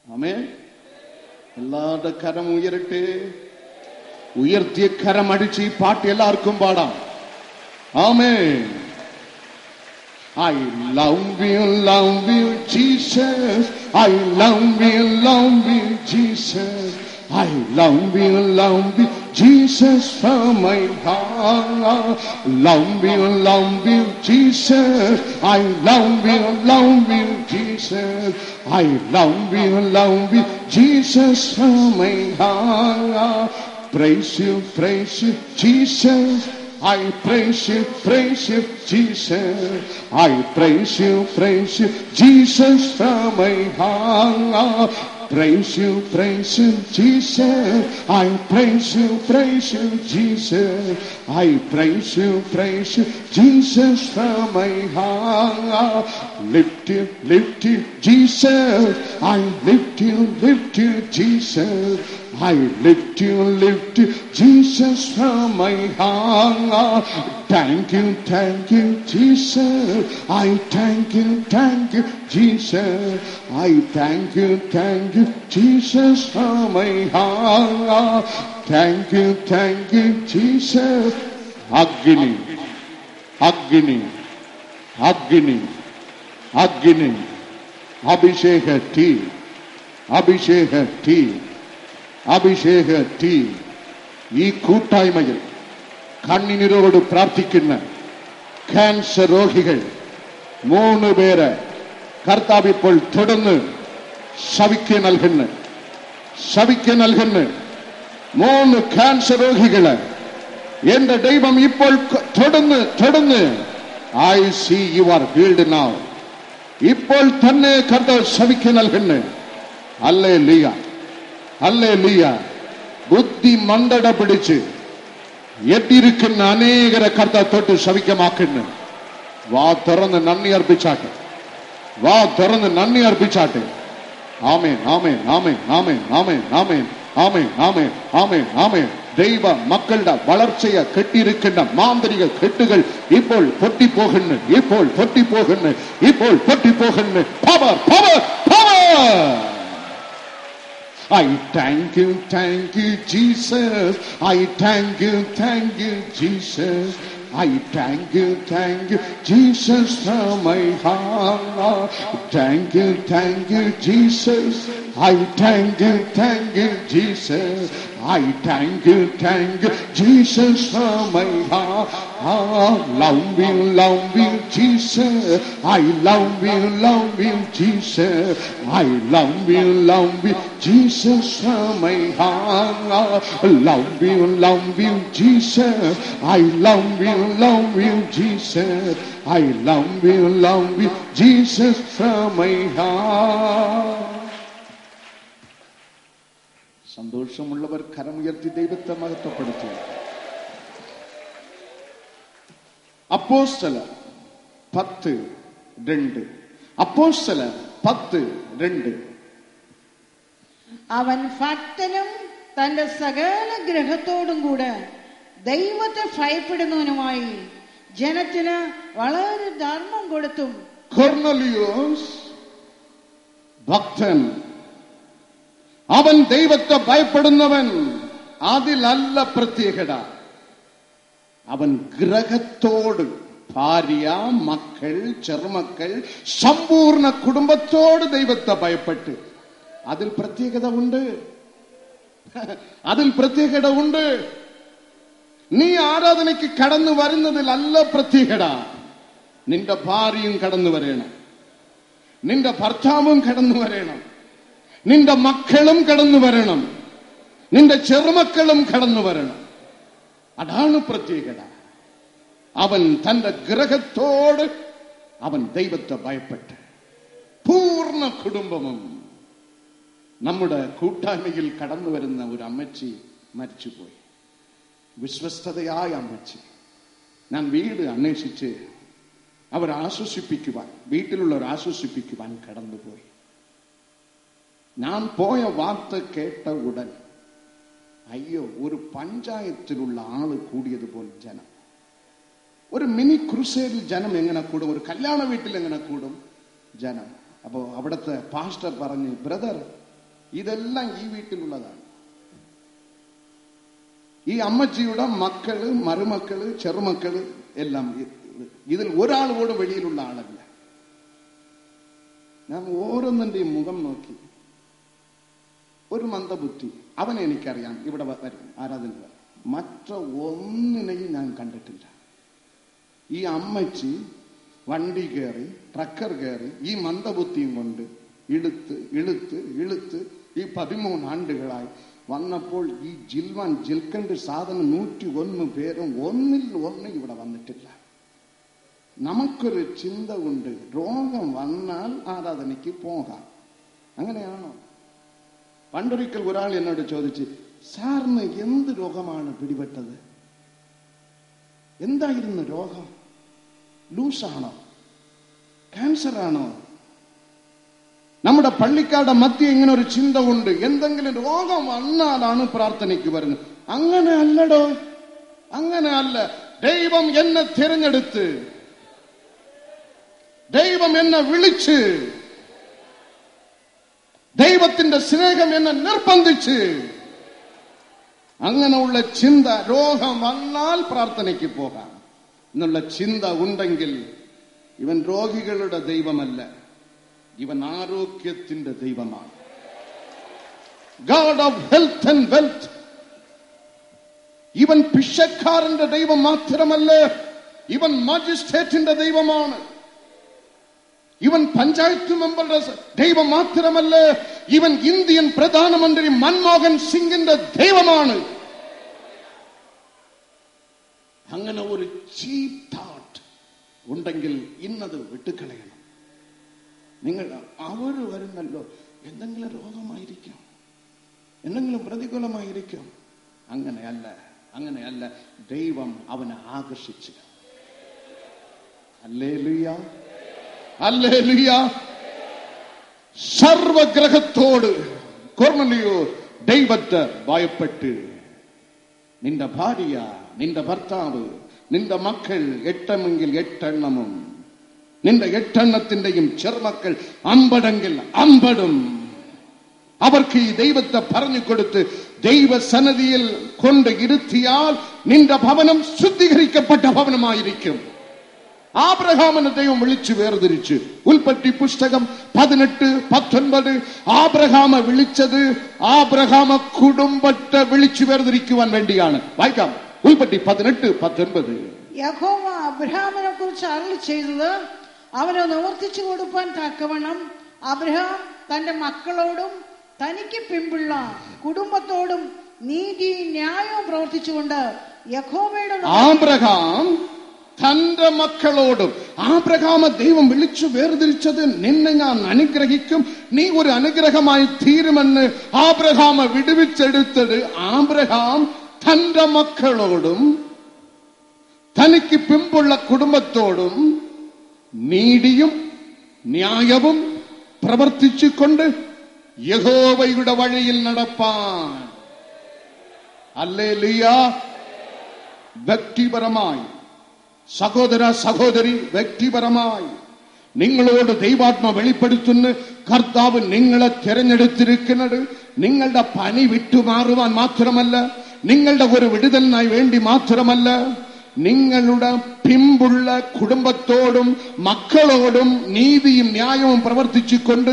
ആമേൻ. എല്ലാവരുടെ കരം ഉയരട്ടെ. ഉയർത്തിയ കരം അടിച്ച് ഈ പാട്ട് എല്ലാവർക്കും പാടാം. ആമേൻ. I love you, Jesus. I love you, Jesus. I love you, Jesus, from my heart. Love you, Jesus. I love you, Jesus. I love you, Jesus, from my heart. Praise you, Jesus. I praise you, Jesus. I praise you, Jesus, from my heart. Praise you, Jesus. I praise you, Jesus. I praise you, Jesus, from my heart. Lift you, Jesus. I lift you, Jesus. I lift you, Jesus, from my heart. Thank you, Jesus. I thank you, Jesus. I thank you, Jesus, from my heart. Thank you, Jesus. Agni, അഭിഷേക തീ ഈ കൂട്ടായ്മയിൽ കണ്ണീരോട് പ്രാർത്ഥിക്കുന്ന cancer രോഗികൾ 3 പേര് കർത്താവ് ഇപ്പോൾ തുടർന്ന് സവിക്ക് നൽകുന്നു. 3 ക്യാൻസർ രോഗികള് എന്റെ ദൈവം ഇപ്പോൾ തുടർന്ന് I see you are healed now. ഇപ്പോൾ തന്നെ കർത്താവ് സവിക്ക് നൽകുന്നു. ഹല്ലേലൂയ. ബുദ്ധി മന്ദട പിടിച്ച് എത്തിയിരിക്കുന്ന അനേകരെ കർത്താവ് തൊട്ട് ശവിക്കമാക്കുന്നു. വാ തുറന്ന് നന്ദി അർപ്പിച്ചാട്ടെ. ആമേൻ, amen, amen, amen, amen, amen, amen, amen, amen, ആമേൻ. ദൈവ മക്കളുടെ വളർച്ചയെ കെട്ടിയിരിക്കുന്ന മാന്ത്രിക കെട്ടുകൾ ഇപ്പോൾ പൊട്ടിപ്പോകുന്നു. Power, power, power. I thank you, Jesus. I thank you, Jesus. I thank you, Jesus, from my heart. Thank you, Jesus. I thank you, Jesus. I thank you, Jesus, from my heart. Love you, Jesus. I love you, Jesus. I love you, Jesus, from my heart. Love you, Jesus. I love you, Jesus. I love you, Jesus, from my heart. സന്തോഷമുള്ളവർ കരമുയർത്തി ദൈവത്തെ മഹത്വപ്പെടുത്തി. അപ്പോസ്തലർ 10:2. അപ്പോസ്തലർ 10:2. അവൻ ഭക്തനും തന്റെ സകല ഗ്രഹത്തോടും കൂടെ ദൈവത്തെ ഭയപ്പെടുന്നവനുമായി ജനത്തിന് വളരെ ധർമ്മം കൊടുത്തും. കൊർന്നലിയോസ് ഭക്തൻ, അവൻ ദൈവത്തെ ഭയപ്പെടുന്നവൻ. അതിലല്ല പ്രത്യേകത. അവൻ ഗ്രഹത്തോട്, ഭാര്യ, മക്കൾ, ചെറുമക്കൾ, സമ്പൂർണ്ണ കുടുംബത്തോട് ദൈവത്തെ ഭയപ്പെട്ട്. അതിൽ പ്രത്യേകത ഉണ്ട്. നീ ആരാധനയ്ക്ക് കടന്നു വരുന്നതിലല്ല പ്രത്യേകത. നിന്റെ ഭാര്യയും കടന്നു വരണം, നിന്റെ ഭർത്താവും കടന്നു വരണം, നിന്റെ മക്കളും കടന്നു വരണം, നിന്റെ ചെറുമക്കളും കടന്നു വരണം. അതാണ് പ്രത്യേകത. അവൻ തന്റെ ഗ്രഹത്തോട് അവൻ ദൈവത്തെ ഭയപ്പെട്ട്. പൂർണ്ണ കുടുംബവും. നമ്മുടെ കൂട്ടായ്മയിൽ കടന്നു വരുന്ന ഒരു അമ്മച്ചി മരിച്ചുപോയി. വിശ്വസ്തതയായ അമ്മച്ചി. ഞാൻ വീട് അന്വേഷിച്ച് അവരെ ആശ്വസിപ്പിക്കുവാൻ, വീട്ടിലുള്ളവർ ആശ്വസിപ്പിക്കുവാൻ കടന്നുപോയി. ഞാൻ പോയ വാർത്ത കേട്ട ഉടൻ അയ്യോ, ഒരു പഞ്ചായത്തിലുള്ള ആള് കൂടിയതുപോലെ ജനം. ഒരു മിനി ക്രൂസേഡിൽ ജനം എങ്ങനെ കൂടും? ഒരു കല്യാണ വീട്ടിൽ എങ്ങനെ കൂടും ജനം? അപ്പോ അവിടുത്തെ പാസ്റ്റർ പറഞ്ഞു, ബ്രദർ, ഇതെല്ലാം ഈ വീട്ടിലുള്ളതാണ്. ഈ അമ്മച്ചിയുടെ മക്കള്, മരുമക്കള്, ചെറുമക്കള് എല്ലാം ഇതിൽ ഒരാൾ പോലും വെളിയിലുള്ള ആളല്ല. ഞാൻ ഓരോന്നിന്റെയും മുഖം നോക്കി. ഒരു മന്ദബുദ്ധി, അവനെ എനിക്കറിയാം, ഇവിടെ വരും ആരാധന. മറ്റ ഒന്നിനെയും ഞാൻ കണ്ടിട്ടില്ല. ഈ അമ്മച്ചി വണ്ടി കയറി, ട്രക്കർ കയറി, ഈ മന്ദബുദ്ധിയും കൊണ്ട് ഇളുത്ത് ഇളുത്ത് ഇളുത്ത് ഈ 13 ആണ്ടുകളായി വന്നപ്പോൾ ഈ ജിൽക്കണ്ട് സാധനം 101 പേരും ഒന്നിൽ ഒന്ന് ഇവിടെ വന്നിട്ടില്ല. നമുക്കൊരു ചിന്ത ഉണ്ട്, രോഗം വന്നാൽ ആരാധനയ്ക്ക് പോകാം. അങ്ങനെയാണോ? പണ്ടൊരിക്കൽ ഒരാൾ എന്നോട് ചോദിച്ച്, സാറിന് എന്ത് രോഗമാണ് പിടിപെട്ടത്? എന്തായിരുന്നു രോഗം? ലൂസാണോ? ക്യാൻസർ ആണോ? നമ്മുടെ പള്ളിക്കാരുടെ മധ്യ ഇങ്ങനെ ഒരു ചിന്ത ഉണ്ട്, എന്തെങ്കിലും രോഗം വന്നാലാണ് പ്രാർത്ഥനയ്ക്ക് വരുന്നത്. അങ്ങനെ അല്ലടോ, അങ്ങനെ അല്ല. ദൈവം എന്നെ തിരഞ്ഞെടുത്ത്, ദൈവം എന്നെ വിളിച്ച്, ദൈവത്തിന്റെ സ്നേഹം എന്നെ നിർബന്ധിച്ച്, അങ്ങനെയുള്ള ചിന്ത, രോഗം വന്നാൽ പ്രാർത്ഥനയ്ക്ക് പോകാം എന്നുള്ള ചിന്ത ഉണ്ടെങ്കിൽ ഇവൻ രോഗികളുടെ ദൈവമല്ല, ഇവൻ ആരോഗ്യത്തിന്റെ ദൈവമാണ്. God of health and wealth. ഇവൻ പിശക്കാരന്റെ ദൈവം മാത്രമല്ല, ഇവൻ മജിസ്ട്രേറ്റിന്റെ ദൈവമാണ്. ഇവൻ പഞ്ചായത്ത് മെമ്പറുടെ ദൈവം മാത്രമല്ല, ഇവൻ ഇന്ത്യൻ പ്രധാനമന്ത്രി മൻമോഹൻ സിംഗിന്റെ ദൈവമാണ്. അങ്ങനെ ഒരു ചീപ്പ് തോട്ട് ഉണ്ടെങ്കിൽ ഇന്നത് വിട്ടുകളയണം. നിങ്ങൾ അവര് വരുന്നല്ലോ, എന്തെങ്കിലും രോഗമായിരിക്കും, എന്തെങ്കിലും പ്രതികൂലമായിരിക്കും. അങ്ങനെയല്ല, അങ്ങനെയല്ല. ദൈവം അവനെ ആകർഷിച്ചു. Hallelujah, hallelujah. സർവഗ്രഹത്തോട് കൊർന്നലിയോ ദൈവത്തെ ഭയപ്പെട്ട്, നിന്റെ ഭാര്യ, നിന്റെ ഭർത്താവ്, നിന്റെ മക്കൾ 8 8 നിന്റെ 8 ചെറുമക്കൾ 50 50 അവർക്ക് ഈ ദൈവത്തെ പറഞ്ഞു കൊടുത്ത് ദൈവസന്നിധിയിൽ കൊണ്ട് ഇരുത്തിയാൽ നിന്റെ ഭവനം ശുദ്ധീകരിക്കപ്പെട്ട ഭവനമായിരിക്കും. ആബ്രഹാമിനെ ദൈവം വിളിച്ചു വേർതിരിച്ച്. ഉൽപ്പത്തി പുസ്തകം 18-19 ആബ്രഹാമെ വിളിച്ചത് ആബ്രഹാമ കുടുംബത്തെ വിളിച്ചു വേർതിരിക്കുവാൻ വേണ്ടിയാണ്. വായിക്കാം, ഉൽപ്പത്തി 18-19. യഹോവ അബ്രഹാമിനെ കുറിച്ച് അരുളി ചെയ്തത് അവനെ നിവർത്തിച്ചു കൊടുപ്പാൻ തക്കവണ്ണം അബ്രഹാം തന്റെ മക്കളോടും തനിക്ക് പിമ്പുള്ള കുടുംബത്തോടും നീതി ന്യായവും പ്രവർത്തിച്ചുകൊണ്ട് യഹോവയുടെ ആബ്രഹാം തന്റെ മക്കളോടും. ആബ്രഹാമെ ദൈവം വിളിച്ചു വേർതിരിച്ചത് നിന്നെ ഞാൻ അനുഗ്രഹിക്കും, നീ ഒരു അനുഗ്രഹമായി തീരുമെന്ന് ആബ്രഹാമെ വിടുവിച്ചെടുത്തത് ആബ്രഹാം തന്റെ മക്കളോടും തനിക്ക് പിമ്പുള്ള കുടുംബത്തോടും നീതിയും ന്യായവും പ്രവർത്തിച്ചുകൊണ്ട് യഹോവയുടെ വഴിയിൽ നടപ്പാൻ. ഹല്ലേലൂയ. വ്യക്തിപരമായി സഹോദര സഹോദരി, വ്യക്തിപരമായി നിങ്ങളോട് ദൈവാത്മ വെളിപ്പെടുത്തുന്ന കർത്താവ് നിങ്ങളെ തിരഞ്ഞെടുത്തിരിക്കുന്നത് നിങ്ങളുടെ പനി വിട്ടുമാറുവാൻ മാത്രമല്ല, നിങ്ങളുടെ ഒരു വിടുതലിനായി വേണ്ടി മാത്രമല്ല, നിങ്ങളുടെ പിമ്പുള്ള കുടുംബത്തോടും മക്കളോടും നീതിയും ന്യായവും പ്രവർത്തിച്ചുകൊണ്ട്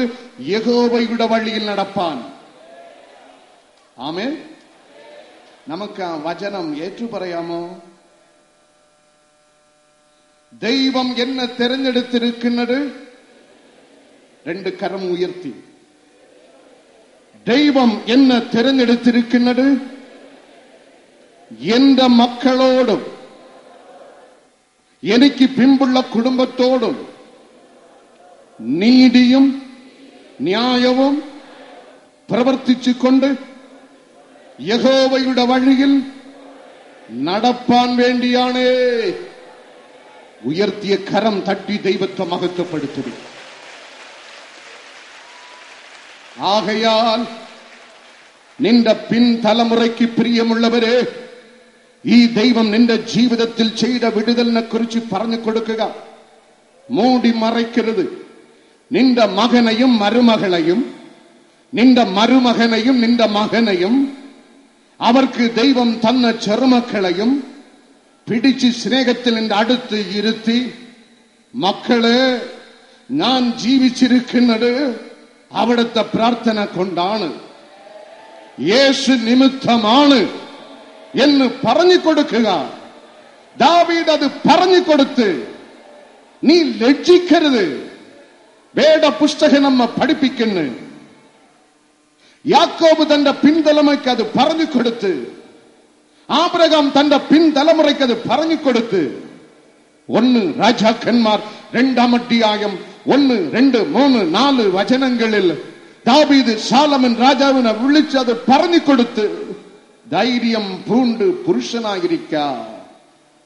യഹോവയുടെ വഴിയിൽ നടപ്പാൻ. ആമേൻ. നമുക്ക് ആ വചനം ഏറ്റുപറയാമോ? ദൈവം എന്നെ തിരഞ്ഞെടുത്തിരിക്കുന്നത്, 2 കരം ഉയർത്തി, ദൈവം എന്നെ തിരഞ്ഞെടുത്തിരിക്കുന്നത് എന്റെ മക്കളോടും എനിക്ക് പിമ്പുള്ള കുടുംബത്തോടും നീതിയും ന്യായവും പ്രവർത്തിച്ചുകൊണ്ട് യഹോവയുടെ വഴിയിൽ നടപ്പാൻ വേണ്ടിയാണ്. ഉയർത്തിയ കരം തട്ടി ദൈവത്തെ മഹത്വപ്പെടുത്തുക. ആകയാൽ നിന്റെ പിൻതലമുറയ്ക്ക് പ്രിയമുള്ളവരെ, ഈ ദൈവം നിന്റെ ജീവിതത്തിൽ ചെയ്ത വിടുതലിനെ കുറിച്ച് പറഞ്ഞു കൊടുക്കുക. മൂടി മറയ്ക്കരുത്. നിന്റെ മകനെയും മരുമകളെയും നിന്റെ മരുമകനെയും നിന്റെ മകനെയും അവർക്ക് ദൈവം തന്ന ചെറുമക്കളെയും പിടിച്ച് സ്നേഹത്തിൽ നിന്റെ അടുത്ത് ഇരുത്തി, മക്കളെ, ഞാൻ ജീവിച്ചിരിക്കുന്നത് അവിടുത്തെ പ്രാർത്ഥന കൊണ്ടാണ്, യേശു നിമിത്തമാണ് എന്ന് പറഞ്ഞു കൊടുക്കുക. ദാവീദ് അത് പറഞ്ഞു കൊടുത്ത്, നീ ലജ്ജിക്കരുത്. വേദപുസ്തകം നമ്മെ പഠിപ്പിക്കുന്നു. യാക്കോബ് തന്റെ പിൻതലമുറയ്ക്ക് അത് പറഞ്ഞു കൊടുത്ത്, ആബ്രഹാം തന്റെ പിൻതലമുറയ്ക്ക് അത് പറഞ്ഞു കൊടുത്ത്. 1 രാജാക്കന്മാർ 2-ാം അധ്യായം 1, 2, 3, 4 വചനങ്ങളിൽ ദാവീദ് ശലോമോൻ രാജാവിനെ വിളിച്ച് അത് പറഞ്ഞു കൊടുത്ത്, ധൈര്യം പൂണ്ട് പുരുഷനായിരിക്ക,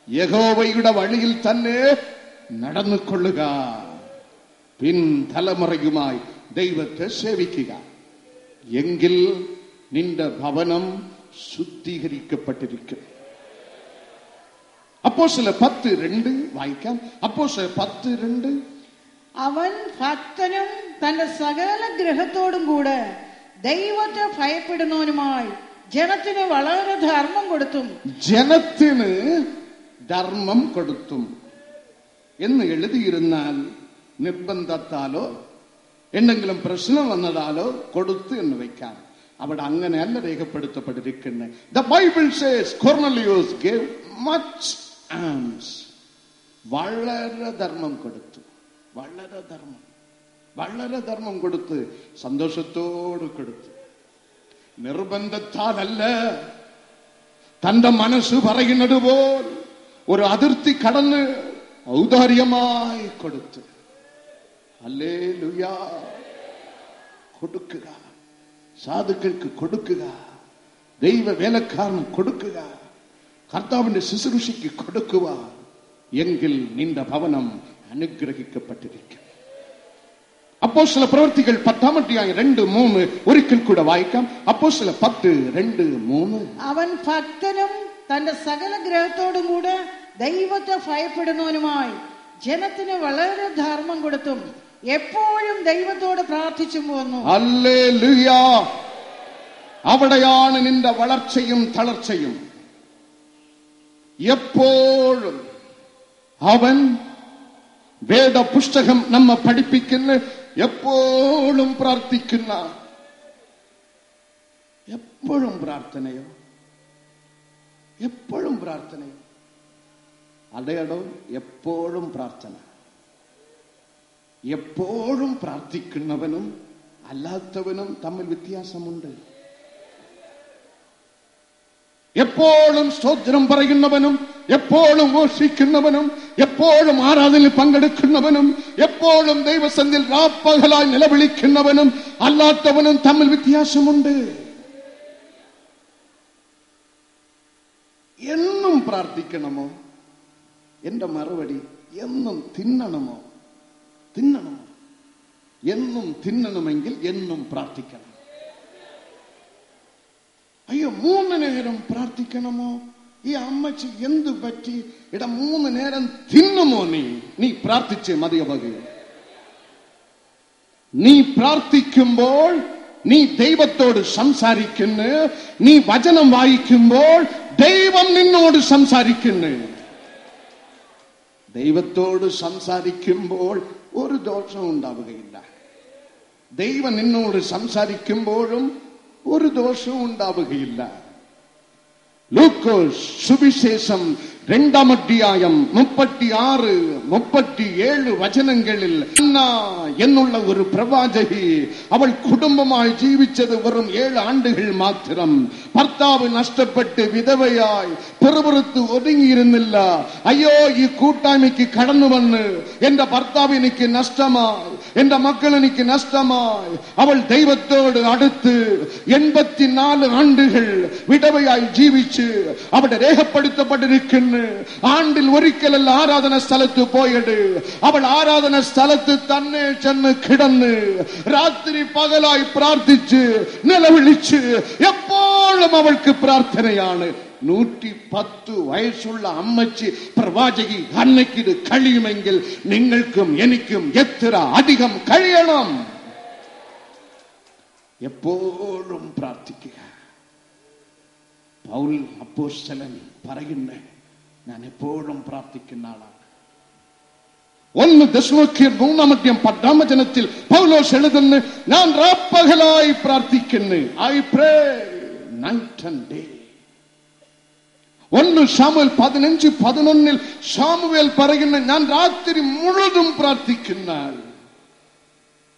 യഹോവയുടെ വഴിയിൽ തന്നെ നടന്നുകൊള്ളുക, പിൻതലമുറയുമായി ദൈവത്തെ സേവിക്കുക, എങ്കിൽ നിന്റെ ഭവനം ശുദ്ധീകരിക്കപ്പെട്ടിരിക്കും. അപ്പോസ്തലർ 10:2 വായിക്കാം. അപ്പോസ്തലർ 10:2. അവൻ ഭക്തനും തന്റെ സകല ഗൃഹത്തോടും കൂടെ ദൈവത്തെ ഭയപ്പെടുന്നവനുമായി ജനത്തിന് വളരെ ധർമ്മം കൊടുത്തും. ജനത്തിന് ധർമ്മം കൊടുത്തും എന്ന് എഴുതിയിരുന്നാൽ നിർബന്ധത്താലോ എന്തെങ്കിലും പ്രശ്നം വന്നതാലോ കൊടുത്തു എന്ന് വയ്ക്കാം. അവിടെ അങ്ങനെയല്ല രേഖപ്പെടുത്തപ്പെട്ടിരിക്കുന്നത്. The Bible says Cornelius gave much alms. വളരെ ധർമ്മം കൊടുത്തു, വളരെ ധർമ്മം കൊടുത്ത് സന്തോഷത്തോട് കൊടുത്തു. നിർബന്ധത്താലല്ല, തന്റെ മനസ്സ് പറയുന്നത് പോൽ ഒരു അതിർത്തി കടന്ന് ഔദാര്യമായി കൊടുത്തു. ഹല്ലേലൂയ. കൊടുക്കുക, സാധുക്കൾക്ക് കൊടുക്കുക, ദൈവ വേലക്കാരന് കൊടുക്കുക, കർത്താവിന്റെ ശുശ്രൂഷയ്ക്ക് കൊടുക്കുക, എങ്കിൽ നിന്റെ ഭവനം അനുഗ്രഹിക്കപ്പെട്ടിരിക്കും. അപ്പോസ്തല പ്രവൃത്തികൾ 10-ാം അധ്യായം 2, 3 ഒരിക്കൽ കൂടെ വായിക്കാം. അപ്പോസ്തലർ 10:2, 3. അവൻ ഭക്തനും തന്റെ സകല ഗ്രഹത്തോടും കൂടെ ദൈവത്തെ ഭയപ്പെടുന്നവനുമായി ജനത്തിന് വളരെ ധർമ്മം കൊടുത്തും എപ്പോഴും ദൈവത്തോട് പ്രാർത്ഥിച്ചു പോന്നു. ഹല്ലേലൂയ. അവിടെയാണ് നിന്റെ വളർച്ചയും തളർച്ചയും. എപ്പോഴും അവൻ വേദപുസ്തകം നമ്മെ പഠിപ്പിക്കുന്ന, എപ്പോഴും പ്രാർത്ഥിക്കുന്ന, എപ്പോഴും പ്രാർത്ഥനയോ, എപ്പോഴും പ്രാർത്ഥനയോ, അടയടോ, എപ്പോഴും പ്രാർത്ഥന. എപ്പോഴും പ്രാർത്ഥിക്കുന്നവനും അല്ലാത്തവനും തമ്മിൽ വ്യത്യാസമുണ്ട്. എപ്പോഴും സ്തോത്രം പറയുന്നവനും എപ്പോഴും ഘോഷിക്കുന്നവനും എപ്പോഴും ആരാധനയിൽ പങ്കെടുക്കുന്നവനും എപ്പോഴും ദൈവസന്നിധിയിൽ രാപ്പകലായി നിലവിളിക്കുന്നവനും അല്ലാത്തവനും തമ്മിൽ വ്യത്യാസമുണ്ട്. എന്നും പ്രാർത്ഥിക്കണമോ? എന്റെ മറുപടി, എന്നും തിന്നണമോ? എന്നും തിന്നണമെങ്കിൽ എന്നും പ്രാർത്ഥിക്കണം. അയ്യോ, 3 നേരം പ്രാർത്ഥിക്കണമോ? ഈ അമ്മച്ചി എന്തു പറ്റി? 3 നേരം തിന്നുമോ? നീ പ്രാർത്ഥിച്ചേ മതിയാവുകയോ? നീ പ്രാർത്ഥിക്കുമ്പോൾ നീ ദൈവത്തോട് സംസാരിക്കുന്നു. നീ വചനം വായിക്കുമ്പോൾ ദൈവം നിന്നോട് സംസാരിക്കുന്നു. ദൈവത്തോട് സംസാരിക്കുമ്പോൾ ഒരു ദോഷവും ഉണ്ടാവുകയില്ല. ദൈവം നിന്നോട് സംസാരിക്കുമ്പോഴും ഒരു ദോഷവും ഉണ്ടാവുകയില്ല. ലൂക്കോസ് സുവിശേഷം 2-ാം അധ്യായം 36, 37 വചനങ്ങളിൽ അന്ന എന്നുള്ള ഒരു പ്രവാചകി, അവൾ കുടുംബമായി ജീവിച്ചത് വെറും 7 ആണ്ടുകൾ മാത്രം. ഭർത്താവ് നഷ്ടപ്പെട്ട് വിധവയായി പിറുപിറുത്ത് ഒതുങ്ങിയിരുന്നില്ല. അയ്യോ, ഈ കൂട്ടായ്മയ്ക്ക് കടന്നു വന്ന് എന്റെ ഭർത്താവ് എനിക്ക് നഷ്ടമായി, എന്റെ മക്കൾ എനിക്ക് നഷ്ടമായി. അവൾ ദൈവത്തോട് അടുത്ത് 84 ആണ്ടുകൾ വിധവയായി ജീവിച്ച് അവിടെ രേഖപ്പെടുത്തപ്പെട്ടിരിക്കുന്നു. ആണ്ടിൽ ഒരിക്കലല്ല ആരാധന സ്ഥലത്ത് പോയത്. അവൾ ആരാധന സ്ഥലത്ത് തന്നെ ചെന്ന് കിടന്ന് രാത്രി പകലായി പ്രാർത്ഥിച്ച് നിലവിളിച്ച് എപ്പോഴും അവൾക്ക് പ്രാർത്ഥനയാണ്. 110 വയസ്സുള്ള അമ്മച്ചി പ്രവാചകി ഹന്നയ്ക്ക് ഇത് കഴിയുമെങ്കിൽ നിങ്ങൾക്കും എനിക്കും എത്ര അധികം കഴിയണം? എപ്പോഴും പ്രാർത്ഥിക്കുക. പൗൽ അപ്പോസ്തലൻ പറയുന്ന, ഞാൻ എപ്പോഴും പ്രാർത്ഥിക്കുന്ന ആളാണ്. 1 തെസ്സലോനിക്കർ 3:10 വചനത്തിൽ പൗലോസ് എഴുതുന്നു, ഞാൻ രാപ്പകലായി പ്രാർത്ഥിക്കുന്നു. I pray night and day. 1 ശമൂവേൽ 15:11 ശമൂവേൽ പറയുന്നു, ഞാൻ രാത്രി മുഴുവനും പ്രാർത്ഥിക്കുന്ന ആൾ.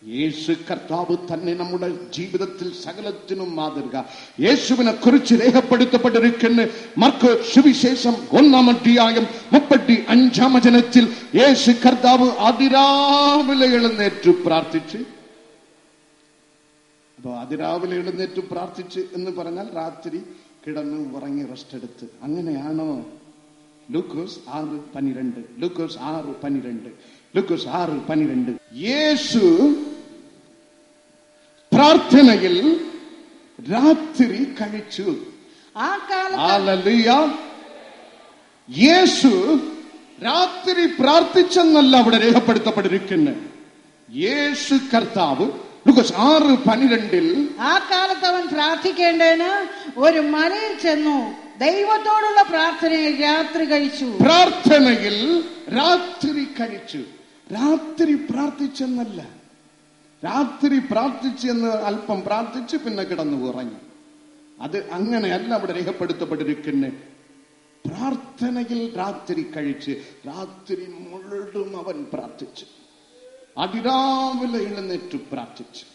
യേശു കർത്താവ് തന്നെ നമ്മുടെ ജീവിതത്തിൽ സകലത്തിനും മാതൃക. യേശുവിനെ കുറിച്ച് രേഖപ്പെടുത്തപ്പെട്ടിരിക്കുന്ന മർക്കോസ് സുവിശേഷം 1:35 വചനത്തിൽ യേശു കർത്താവ് അതിരാവിലെ എഴുന്നേറ്റ് പ്രാർത്ഥിച്ച്. അപ്പൊ അതിരാവിലെ എഴുന്നേറ്റ് പ്രാർത്ഥിച്ച് എന്ന് പറഞ്ഞാൽ രാത്രി കിടന്ന് ഉറങ്ങി റെസ്റ്റ് എടുത്ത്. അങ്ങനെയാണോ? ലൂക്കോസ് 6:12, ലൂക്കോസ് 6:12, ലൂക്കോസ് 6:12. യേശു പ്രാർത്ഥനയിൽ രാത്രി കഴിച്ചു. ആ കാലത്ത് യേശു രാത്രി പ്രാർത്ഥിച്ചെന്നല്ല അവിടെ രേഖപ്പെടുത്തപ്പെട്ടിരിക്കുന്നത്. യേശു കർത്താവ് ലൂക്കോസ് 6:12 ആ കാലത്ത് അവൻ പ്രാർത്ഥിക്കേണ്ടതിന് ഒരു മലയിൽ ചെന്നു ദൈവത്തോടുള്ള പ്രാർത്ഥനയിൽ രാത്രി കഴിച്ചു. പ്രാർത്ഥനയിൽ രാത്രി കഴിച്ചു. രാത്രി പ്രാർത്ഥിച്ചെന്നല്ല. രാത്രി പ്രാർത്ഥിച്ചെന്ന് അല്പം പ്രാർത്ഥിച്ച് പിന്നെ കിടന്നു ഉറങ്ങി. അത് അങ്ങനെയല്ല അവിടെ രേഖപ്പെടുത്തപ്പെട്ടിരിക്കുന്നത്. പ്രാർത്ഥനയിൽ രാത്രി കഴിച്ച് രാത്രി മുഴുവൻ അവൻ പ്രാർത്ഥിച്ചു. അതിരാവിലെ എഴുന്നേറ്റ് പ്രാർത്ഥിച്ചു.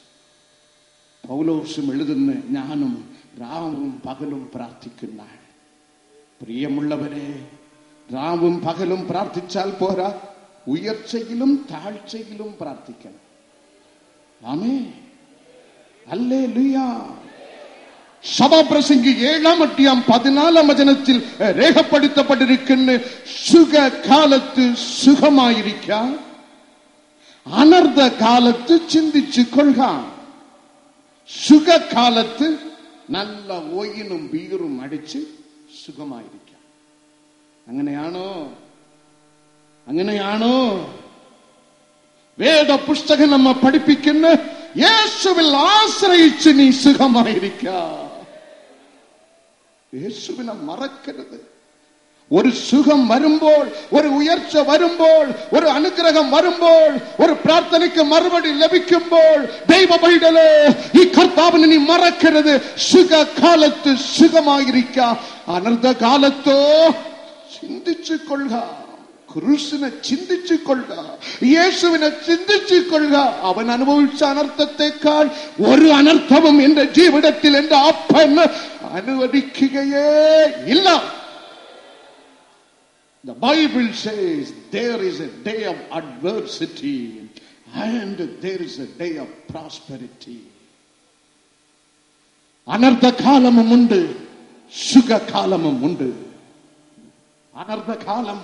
പൗലോസും എഴുതുന്ന, ഞാനും രാവും പകലും പ്രാർത്ഥിക്കുന്ന. പ്രിയമുള്ളവരെ, രാവും പകലും പ്രാർത്ഥിച്ചാൽ പോരാ, ഉയർച്ചയിലും താഴ്ചയിലും പ്രാർത്ഥിക്കണം. ആമേൻ, ഹല്ലേലൂയ. സഭാപ്രസംഗി 7:14 വചനത്തിൽ രേഖപ്പെടുത്തപ്പെട്ടിരിക്കുന്ന, സുഖകാലത്ത് സുഖമായിരിക്കാം, അനർത്ഥ കാലത്ത് ചിന്തിച്ചു കൊള്ളുക. സുഖകാലത്ത് നല്ല ഓയിനും ബീറും അടിച്ച് സുഖമായിരിക്കാം. അങ്ങനെയാണോ? അങ്ങനെയാണോ? വേദപുസ്തകം നമ്മെ പഠിപ്പിക്കുന്ന, യേശുവിൽ ആശ്രയിച്ച് നീ സുഖമായിരിക്കാം. യേശുവിനെ മറക്കരുത്. ഒരു സുഖം വരുമ്പോൾ, ഒരു ഉയർച്ച വരുമ്പോൾ, ഒരു അനുഗ്രഹം വരുമ്പോൾ, ഒരു പ്രാർത്ഥനയ്ക്ക് മറുപടി ലഭിക്കുമ്പോൾ, ദൈവ പൈതലേ, ഈ കർത്താവിനെ നീ മറക്കരുത്. സുഖകാലത്ത് സുഖമായിരിക്കാം, അനർത്ഥ കാലത്തോ ചിന്തിച്ചു കൊള്ളുക. ക്രൂശിനെ ചിന്തിച്ചു കൊള്ളുക, യേശുവിനെ ചിന്തിച്ചു കൊള്ളുക. അവൻ അനുഭവിച്ച അനർത്ഥത്തെക്കാൾ ഒരു അനർത്ഥവും എന്റെ ജീവിതത്തിൽ എന്റെ അപ്പൻ അനുവദിക്കുകയേ ഇല്ല. The Bible says there is a day of adversity and there is a day of prosperity. അനർത്ഥ കാലമുണ്ട്, സുഖകാലമുണ്ട്. അനർത്ഥ കാലം,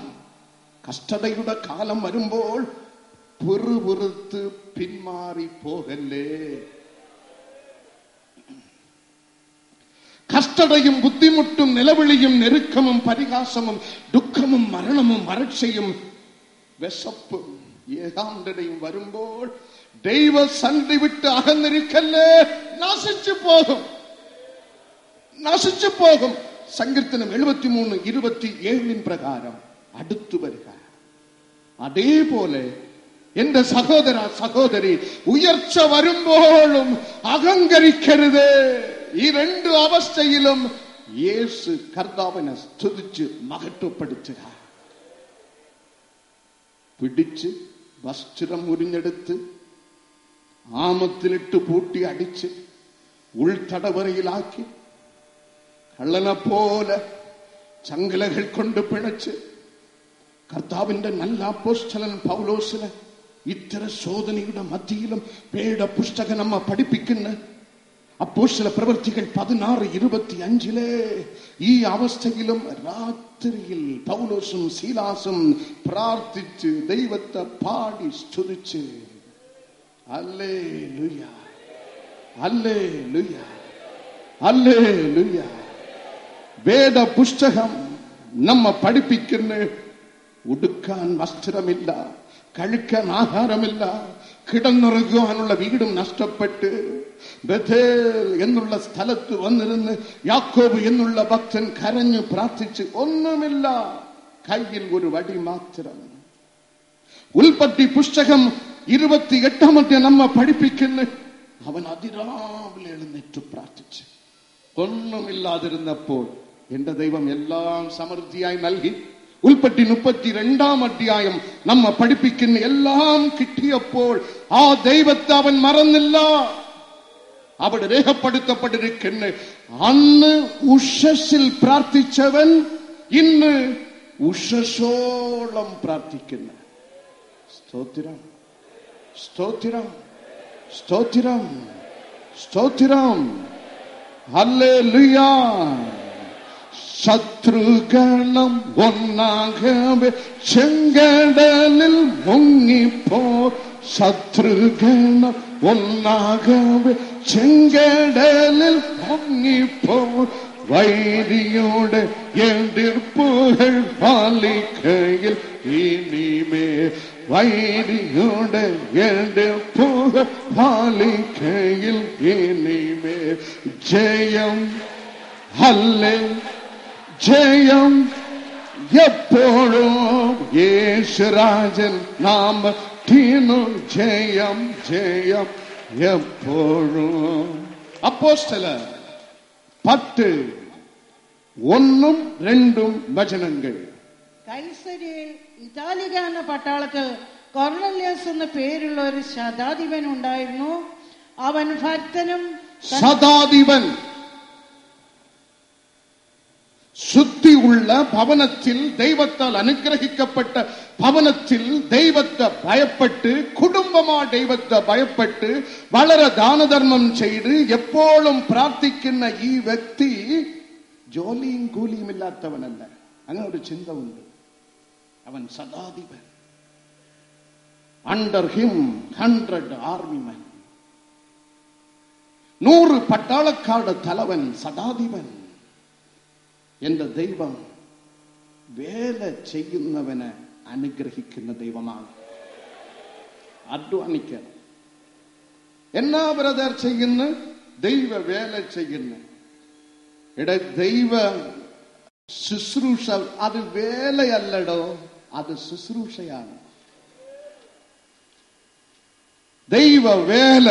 കഷ്ടതയുടെ കാലം വരുമ്പോൾ പിറുപിറുത്ത് പിന്മാറി പോകല്ലേ. കഷ്ടതയും ബുദ്ധിമുട്ടും നിലവിളിയും നെരുക്കമും പരിഹാസമും ദുഃഖമും മരണമും വരൾച്ചയും വിശപ്പും ഏകാന്തതയും വരുമ്പോൾ ദൈവസന്നിധി വിട്ട് അകന്നിരിക്കല്ലേ, നശിച്ചു പോകും, നശിച്ചു പോകും. സങ്കീർത്തനം 73:27 പ്രകാരം അടുത്തു വരിക. അതേപോലെ എന്റെ സഹോദര സഹോദരി, ഉയർച്ച വരുമ്പോഴും അഹങ്കരിക്കരുത്. ഈ രണ്ട് അവസ്ഥയിലും യേശു കർത്താവിനെ സ്തുതിച്ച് മഹത്വപ്പെടുത്തുക. പിടിച്ച് വസ്ത്രം ഉരിഞ്ഞെടുത്ത് ആമത്തിലിട്ട് പൂട്ടി അടിച്ച് ഉൾത്തടവറയിലാക്കി കള്ളനെ പോലെ ചങ്ങലകൾ കൊണ്ട് പിണച്ച് കർത്താവിന്റെ നല്ല അപ്പോസ്തലൻ പൗലോസിനെ ഇത്തരം ശോധനയുടെ മധ്യയിലും വേദപുസ്തകം നമ്മെ പഠിപ്പിക്കുന്ന അപ്പോസ്തല പ്രവൃത്തികൾ 16:25 ഈ അവസ്ഥയിലും രാത്രിയിൽ പൗലോസും സീലാസും പ്രാർത്ഥിച്ച് ദൈവത്തെ പാടി സ്തുതിച്ച് ഹല്ലേലൂയ, ഹല്ലേലൂയ, ഹല്ലേലൂയ. വേദപുസ്തകം നമ്മെ പഠിപ്പിക്കുന്ന ഉടുക്കാൻ വസ്ത്രമില്ല, കഴിക്കാൻ ആഹാരമില്ല, കിടന്നുറങ്ങുവാനുള്ള വീടും നഷ്ടപ്പെട്ട് ബഥേൽ എന്നുള്ള സ്ഥലത്ത് വന്നിരുന്ന് യാക്കോബ് എന്നുള്ള ഭക്തൻ കരഞ്ഞു പ്രാർത്ഥിച്ച് ഒന്നുമില്ല, കയ്യിൽ ഒരു വടി മാത്രം. ഉൽപ്പത്തി പുസ്തകം 28 നമ്മെ പഠിപ്പിക്കുന്നു. അവൻ അതിരാവിലെ എഴുന്നേറ്റ് പ്രാർത്ഥിച്ച് ഒന്നുമില്ലാതിരുന്നപ്പോൾ എന്റെ ദൈവം എല്ലാം സമൃദ്ധിയായി നൽകി. ഉൽപ്പത്തി 32 നമ്മെ പഠിപ്പിക്കുന്ന എല്ലാം കിട്ടിയപ്പോൾ ആ ദൈവത്തെ അവൻ മറന്നില്ല. അവിടെ രേഖപ്പെടുത്തപ്പെട്ടിരിക്കുന്നു, അന്ന് ഉഷസ്സിൽ പ്രാർത്ഥിച്ചവൻ ഇന്ന് ഉഷസ്സോളം പ്രാർത്ഥിക്കുന്നു. സ്തോത്രം, സ്തോത്രം, സ്തോത്രം, സ്തോത്രം. ഹല്ലേലൂയ. ശത്രുഗണം ഒന്നാകവെ ചെങ്കടലിൽ മുങ്ങിപ്പോ, ശത്രുഗണം ഒന്നാകവെ ചെങ്കടലിൽ മുങ്ങിപ്പോ, വൈരിയുടെ എതിർപ്പുകൾ പാലിക്കയിൽ ഇനിമേ, വൈരിയുടെ എതിർപ്പുകൾ പാലിക്കയിൽ ഇനിമേ ജയം. ഹല്ലേലൂയ, ജയം എപ്പോഴും യേശുരാജൻ നാമത്തിനു ജയം, ജയം എപ്പോഴും. അപ്പോസ്തലർ 10:1-2 വചനങ്ങൾ. കൈസരിയിൽ ഇതാലിക എന്ന പട്ടാളത്തിൽ കൊർണല്യസ് എന്ന പേരുള്ള ഒരു ശതാധിപൻ ഉണ്ടായിരുന്നു. അവൻ ഭക്തനും ശതാധിപൻ ശുദ്ധിയുള്ള ഭവനത്തിൽ, ദൈവത്താൽ അനുഗ്രഹിക്കപ്പെട്ട ഭവനത്തിൽ ദൈവത്തെ ഭയപ്പെട്ട്, കുടുംബമാ ദൈവത്തെ ഭയപ്പെട്ട് വളരെ ദാനധർമ്മം ചെയ്ത് എപ്പോഴും പ്രാർത്ഥിക്കുന്ന ഈ വ്യക്തി ജോലിയും കൂലിയും ഇല്ലാത്തവനല്ല. അങ്ങനെ ഒരു ചിന്ത ഉണ്ട്. അവൻ ശതാധിപൻ. അണ്ടർ ഹിം 100 ആർമിമെൻ, 100 പട്ടാളക്കാരുടെ തലവൻ ശതാധിപൻ. എന്റെ ദൈവം വേല ചെയ്യുന്നവനെ അനുഗ്രഹിക്കുന്ന ദൈവമാണ്. അധ്വാനിക്കണം. എന്നാ ബ്രദർ ചെയ്യുന്നു? ദൈവ വേല ചെയ്യുന്നു. ദൈവ ശുശ്രൂഷ അത് വേലയല്ലടോ, അത് ശുശ്രൂഷയാണ്. ദൈവ വേല,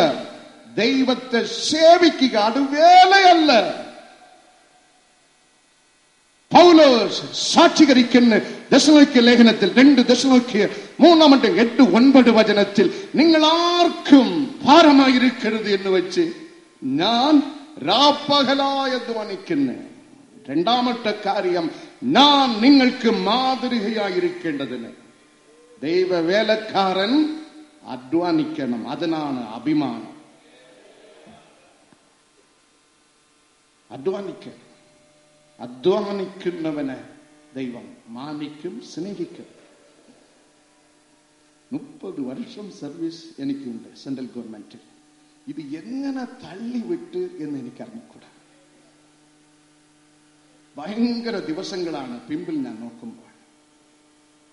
ദൈവത്തെ സേവിക്കുക, അത് വേലയല്ല. പൗലോസ് സാക്ഷീകരിക്കുന്ന ദശലോക്യ ലേഖനത്തിൽ 2 ദശലോക്യ 3:8-9 വചനത്തിൽ, നിങ്ങൾ ആർക്കും ഭാരമായിരിക്കരുത് എന്ന് വെച്ച് ഞാൻ രാപ്പകലായി അധ്വാനിക്കുന്നു. രണ്ടാമത്തെ കാര്യം, ഞാൻ നിങ്ങൾക്ക് മാതൃകയായിരിക്കേണ്ടതിന്. ദൈവവേലക്കാരൻ അധ്വാനിക്കണം, അതിനാണ് അഭിമാനം. അധ്വാനിക്കണം. അധ്വാനിക്കുന്നവനെ ദൈവം മാനിക്കും, സ്നേഹിക്കും. 30 വർഷം സർവീസ് എനിക്കുണ്ട് സെൻട്രൽ ഗവൺമെന്റിൽ. ഇത് എങ്ങനെ തള്ളിവിട്ട് എന്ന് എനിക്ക് അറിഞ്ഞുകൂടാ. ഭയങ്കര ദിവസങ്ങളാണ് പിമ്പിൽ ഞാൻ നോക്കുമ്പോൾ.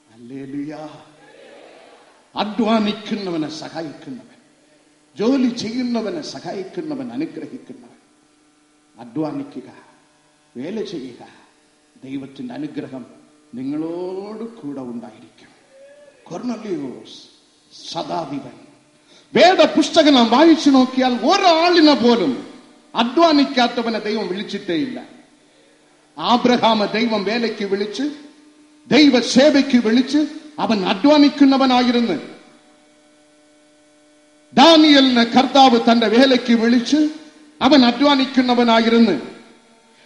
ഹല്ലേലൂയ. അധ്വാനിക്കുന്നവനെ സഹായിക്കുന്നവൻ, ജോലി ചെയ്യുന്നവനെ സഹായിക്കുന്നവൻ, അനുഗ്രഹിക്കുന്നവൻ. അധ്വാനിക്കുക, വേല ചെയ്യുക. ദൈവത്തിന്റെ അനുഗ്രഹം നിങ്ങളോട് കൂടെ ഉണ്ടായിരിക്കും. കൊർണല്യോസ് ശതാധിപൻ. വേദപുസ്തകം നാം വായിച്ചു നോക്കിയാൽ ഒരാളിനെ പോലും അധ്വാനിക്കാത്തവനെ ദൈവം വിളിച്ചിട്ടേയില്ല. ആബ്രഹാമെ ദൈവം വേലയ്ക്ക് വിളിച്ച്, ദൈവ സേവയ്ക്ക് വിളിച്ച്, അവൻ അധ്വാനിക്കുന്നവനായിരുന്നു. ദാനിയേലിനെ കർത്താവ് തന്റെ വേലയ്ക്ക് വിളിച്ച്, അവൻ അധ്വാനിക്കുന്നവനായിരുന്നു.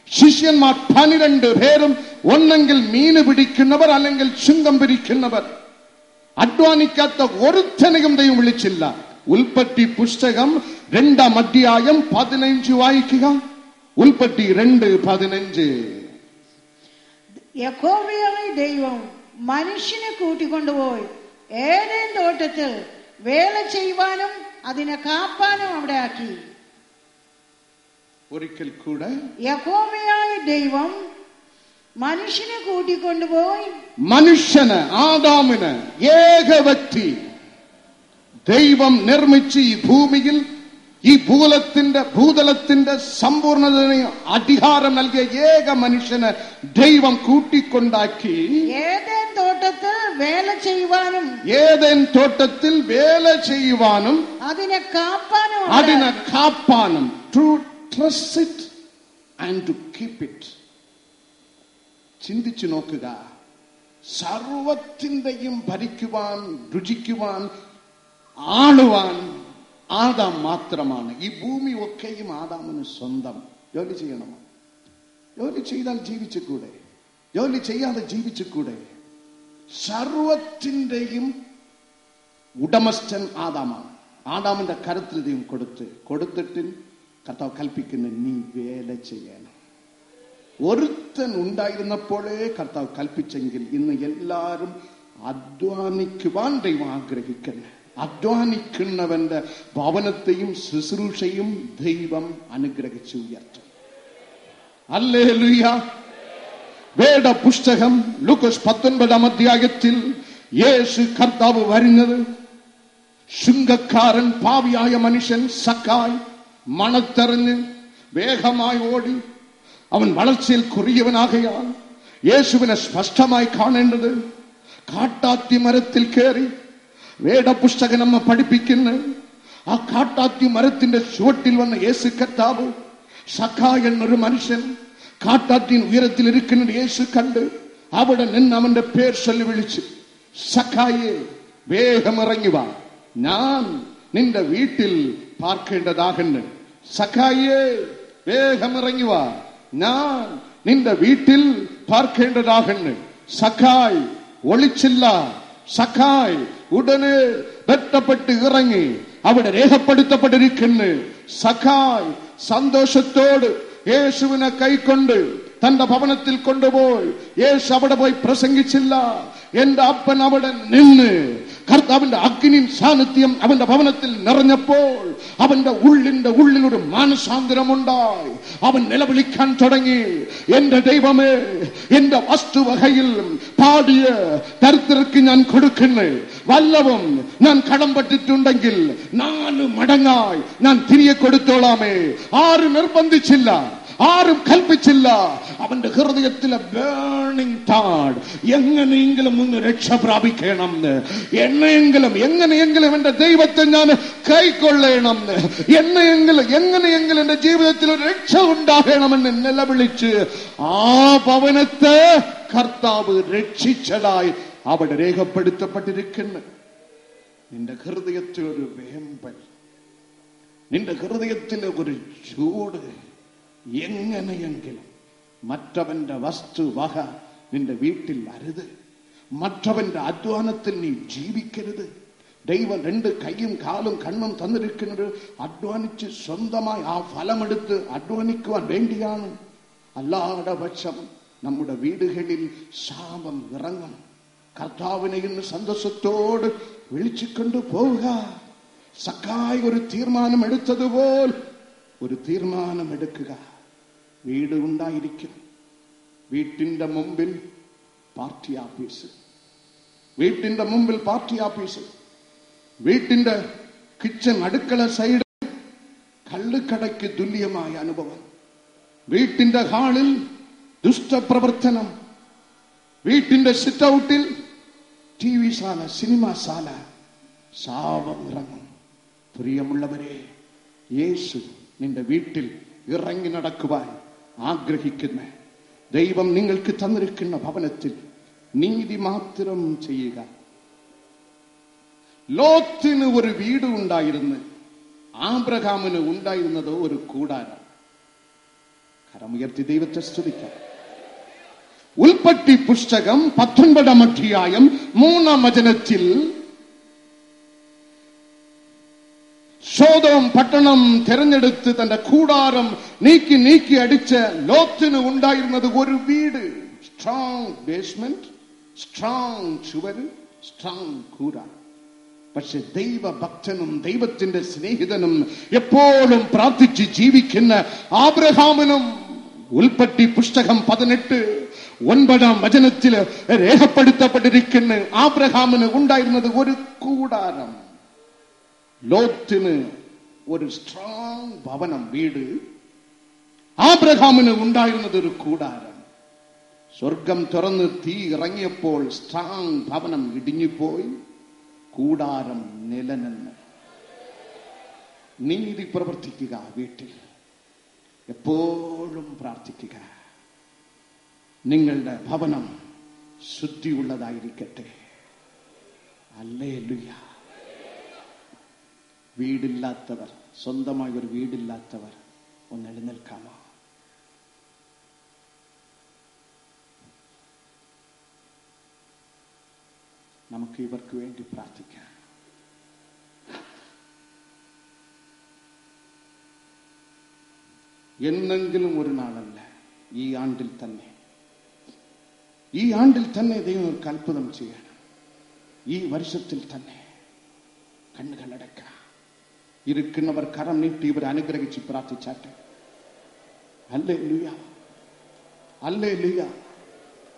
ശിഷ്യന്മാർ 12 പേരും ഒന്നെങ്കിൽ മീന് പിടിക്കുന്നവർ, അല്ലെങ്കിൽ ചുങ്കം പിരിക്കുന്നവർ. അധ്വാനിക്കാത്ത ഒരുത്തനെയും ദൈവം വിളിച്ചില്ല. ഉൽപ്പത്തി പുസ്തകം 2:15 വായിക്കുക. ഉൽപ്പത്തി 2:15. യഹോവയായ ദൈവം മനുഷ്യനെ കൂട്ടിക്കൊണ്ടുപോയി ഏദെൻ തോട്ടത്തിൽ വേല ചെയ്യുവാനും അതിനെ കാപ്പാനും അവിടെ ആക്കി. ഒരിക്കൽ കൂടെ, യഹോവയായ ദൈവം മനുഷ്യനെ കൂട്ടിക്കൊണ്ടുപോയി, മനുഷ്യന്, ആദാമിന്, ഏക വ്യക്തി ദൈവം നിർമ്മിച്ച് ഈ ഭൂമിയിൽ ഈ ഭൂതലത്തിന്റെ സമ്പൂർണതയും അധികാരം നൽകിയ ഏക മനുഷ്യന് ദൈവം കൂട്ടിക്കൊണ്ടാക്കി ഏദൻ തോട്ടത്തിൽ വേല ചെയ്യുവാനും അതിനെ കാപ്പാനും to trust it and to keep it. ചിന്തിച്ചു നോക്കുക, സർവത്തിന്റെയും ഭരിക്കുവാൻ, രുചിക്കുവാൻ, ആളുവാൻ ആദാം മാത്രമാണ്. ഈ ഭൂമി ഒക്കെയും ആദാമിന് സ്വന്തം. ജോലി ചെയ്യണമോ? ജോലി ചെയ്താൽ ജീവിച്ചുകൂടെ? ജോലി ചെയ്യാതെ ജീവിച്ചുകൂടെ? സർവത്തിന്റെയും ഉടമസ്ഥൻ ആദാമാണ്. ആദാമിന്റെ കരത്തിൽ ദൈവം കൊടുത്തിട്ട് കർത്താവ് കൽപ്പിക്കുന്ന, നീ വേല ചെയ്യണം. ഒരുത്തൻ ഉണ്ടായിരുന്നപ്പോഴേ കർത്താവ് കൽപ്പിച്ചെങ്കിൽ ഇന്ന് എല്ലാവരും അധ്വാനിക്കുവാൻ ദൈവം ആഗ്രഹിക്കുന്നു. അധ്വാനിക്കുന്നവന്റെ ഭവനത്തെയും ശുശ്രൂഷയും ദൈവം അനുഗ്രഹിച്ചു ഉയർത്തും. ഹല്ലേലൂയ. വേദപുസ്തകം ലൂക്കോസ് 19 അധ്യായത്തിൽ യേശു കർത്താവ് വരുന്നത്, ശുങ്കക്കാരൻ പാപിയായ മനുഷ്യൻ സക്കായി മണത്തെറിഞ്ഞ് വേഗമായി ഓടി. അവൻ വളർച്ചയിൽ കുറിയവനാകയാൽ യേശുവിനെ സ്പഷ്ടമായി കാണേണ്ടത് കാട്ടാത്തി മരത്തിൽ കയറി. വേദപുസ്തകം നമ്മെ പഠിപ്പിക്കുന്നു, ആ കാട്ടാത്തി മരത്തിന്റെ ചുവട്ടിൽ വന്ന യേശു കർത്താവ് സക്കായി എന്നൊരു മനുഷ്യൻ കാട്ടാത്തിൻ ഉയരത്തിൽ ഇരിക്കുന്നത് യേശു കണ്ട് അവിടെ നിന്ന് അവന്റെ പേർ ചൊല്ലി വിളിച്ചു, സക്കായെ വേഗം ഇറങ്ങി വാ, ഞാൻ നിന്റെ വീട്ടിൽ പാർക്കേണ്ടതാകുന്നു. സക്കായെ വേഗം ഇറങ്ങി വാ, ഞാൻ നിന്റെ വീട്ടിൽ പാർക്കേണ്ടതാകുന്നു. സക്കായ് ഒളിച്ചില്ല. സക്കായ് ഉടനെ വെട്ടപ്പെട്ട് ഇറങ്ങി. അവിടെ രേഖപ്പെടുത്തപ്പെട്ടിരിക്കുന്നു, സക്കായ് സന്തോഷത്തോട് യേശുവിനെ കൈക്കൊണ്ട് തന്റെ ഭവനത്തിൽ കൊണ്ടുപോയി. യേശു അവിടെ പോയി പ്രസംഗിച്ചില്ല. എന്റെ അപ്പൻ അവിടെ നിന്ന് കർത്താവിന്റെ അഗ്നി സാന്നിധ്യം അവന്റെ ഭവനത്തിൽ നിറഞ്ഞപ്പോൾ അവന്റെ ഉള്ളിലൊരു മാനസാന്തരമുണ്ടായി. അവൻ നിലവിളിക്കാൻ തുടങ്ങി, എന്റെ ദൈവമേ, എന്റെ വസ്തുവകയിൽ പാടിയ ദരിദ്രർക്ക് ഞാൻ കൊടുക്കുന്നു. വല്ലവും ഞാൻ കടംപെട്ടിട്ടുണ്ടെങ്കിൽ 4 മടങ്ങായി ഞാൻ തിരികെ കൊടുത്തോളാമേ. ആരും നിർബന്ധിച്ചില്ല, ആരും കൽപ്പിച്ചില്ല. അവന്റെ ഹൃദയത്തിലെ ബേണിംഗ് താഡ്, എങ്ങനെയെങ്കിലും ഒന്ന് രക്ഷ പ്രാപിക്കണം, എങ്ങനെയെങ്കിലും എന്റെ ദൈവത്തെ ഞാൻ കൈക്കൊള്ളണം, എങ്ങനെയെങ്കിലും എന്റെ ജീവിതത്തിൽ ഒരു രക്ഷ ഉണ്ടാകണമെന്ന് നിലവിളിച്ച് ആ ഭവനത്തെ കർത്താവ് രക്ഷിച്ചതായി അവിടെ രേഖപ്പെടുത്തപ്പെട്ടിരിക്കുന്നു. നിന്റെ ഹൃദയത്തിൽ ഒരു വേമ്പൽ, നിന്റെ ഹൃദയത്തിലെ ഒരു ചൂട്, എങ്ങനെയെങ്കിലും മറ്റവന്റെ വസ്തുവക നിന്റെ വീട്ടിൽ അരുത്. മറ്റവന്റെ അധ്വാനത്തിൽ നീ ജീവിക്കരുത്. ദൈവം 2 കൈയും കാലും കണ്ണും തന്നിരിക്കുന്നത് അധ്വാനിച്ച് സ്വന്തമായി ആ ഫലമെടുത്ത് അധ്വാനിക്കുവാൻ വേണ്ടിയാണ്. അല്ലാതെ പക്ഷം നമ്മുടെ വീടുകളിൽ ശാപം ഇറങ്ങും. കർത്താവിനെ ഇന്ന് സന്തോഷത്തോട് വിളിച്ചുകൊണ്ട് പോവുക. സക്കായി ഒരു തീർമാനം എടുത്തതുപോലെ ഒരു തീർമാനം എടുക്കുക. വീട് ഉണ്ടായിരിക്കും, വീട്ടിന്റെ മുമ്പിൽ പാർട്ടി ഓഫീസ്, വീട്ടിന്റെ മുമ്പിൽ പാർട്ടി ഓഫീസ്, വീട്ടിന്റെ കിച്ചൺ അടുക്കള സൈഡ് കള്ളുകടയ്ക്ക് തുല്യമായ അനുഭവം, വീട്ടിന്റെ ഹാളിൽ ദുഷ്ടപ്രവർത്തനം, വീട്ടിന്റെ സിറ്റ് ഔട്ടിൽ TV ശാല, സിനിമാ ശാല, ശാപം ഇറങ്ങും. പ്രിയമുള്ളവരെ, യേശു നിന്റെ വീട്ടിൽ ഇറങ്ങി നടക്കുവാൻ ആഗ്രഹിക്കുന്ന ദൈവം നിങ്ങൾക്ക് തന്നിരിക്കുന്ന ഭവനത്തിൽ നീതി മാത്രം ചെയ്യുക. ലോത്തിന് ഒരു വീട് ഉണ്ടായിരുന്നു, ആബ്രഹാമിന് ഉണ്ടായിരുന്നത് ഒരു കൂടാരം. കരമുയർത്തി ദൈവത്തെ സ്തുതിക്കാം. ഉൽപ്പത്തി പുസ്തകം 19 അധ്യായം 3 വചനത്തിൽ സോദോം പട്ടണം തിരഞ്ഞെടുത്ത് തന്റെ കൂടാരം നീക്കി അടിച്ച് ലോത്തിന് ഉണ്ടായിരുന്നത് ഒരു വീട്. സ്ട്രോങ് ബേസ്മെന്റ്, സ്ട്രോങ് ചുവര്, സ്ട്രോങ് കൂടാരം. പക്ഷെ ദൈവഭക്തനും ദൈവത്തിന്റെ സ്നേഹിതനും എപ്പോഴും പ്രാർത്ഥിച്ച് ജീവിക്കുന്ന ആബ്രഹാമിനും ഉൽപ്പത്തി പുസ്തകം 18:9 വചനത്തിൽ രേഖപ്പെടുത്തപ്പെട്ടിരിക്കുന്ന ആബ്രഹാമിന് ഉണ്ടായിരുന്നത് ഒരു കൂടാരം. ലോത്തിന് ഒരു സ്ട്രോങ് ഭവനം, വീട്. ആബ്രഹാമിന് ഉണ്ടായിരുന്നത് ഒരു കൂടാരം. സ്വർഗം തുറന്ന് തീ ഇറങ്ങിയപ്പോൾ സ്ട്രോങ് ഭവനം ഇടിഞ്ഞുപോയി, കൂടാരം നിലനിന്ന്. നീതി പ്രവർത്തിക്കുക, വീട്ടിൽ എപ്പോഴും പ്രാർത്ഥിക്കുക. നിങ്ങളുടെ ഭവനം ശുദ്ധിയുള്ളതായിരിക്കട്ടെ. ഹല്ലേലൂയ. വീടില്ലാത്തവർ, സ്വന്തമായി ഒരു വീടില്ലാത്തവർ ഒന്ന് എഴുന്നേൽക്കാമോ? നമുക്ക് ഇവർക്ക് വേണ്ടി പ്രാർത്ഥിക്കാം. എന്നെങ്കിലും ഒരു നാളല്ല, ഈ ആണ്ടിൽ തന്നെ, ഈ ആണ്ടിൽ തന്നെ ദൈവം ഒരു അത്ഭുതം ചെയ്യണം. ഈ വർഷത്തിൽ തന്നെ കണ്ണുകൾ അടയ്ക്കുക. ഇരിക്കുന്നവർ കരം നീട്ടി ഇവർ അനുഗ്രഹിച്ച് പ്രാർത്ഥിച്ചാട്ടെ. Hallelujah, hallelujah.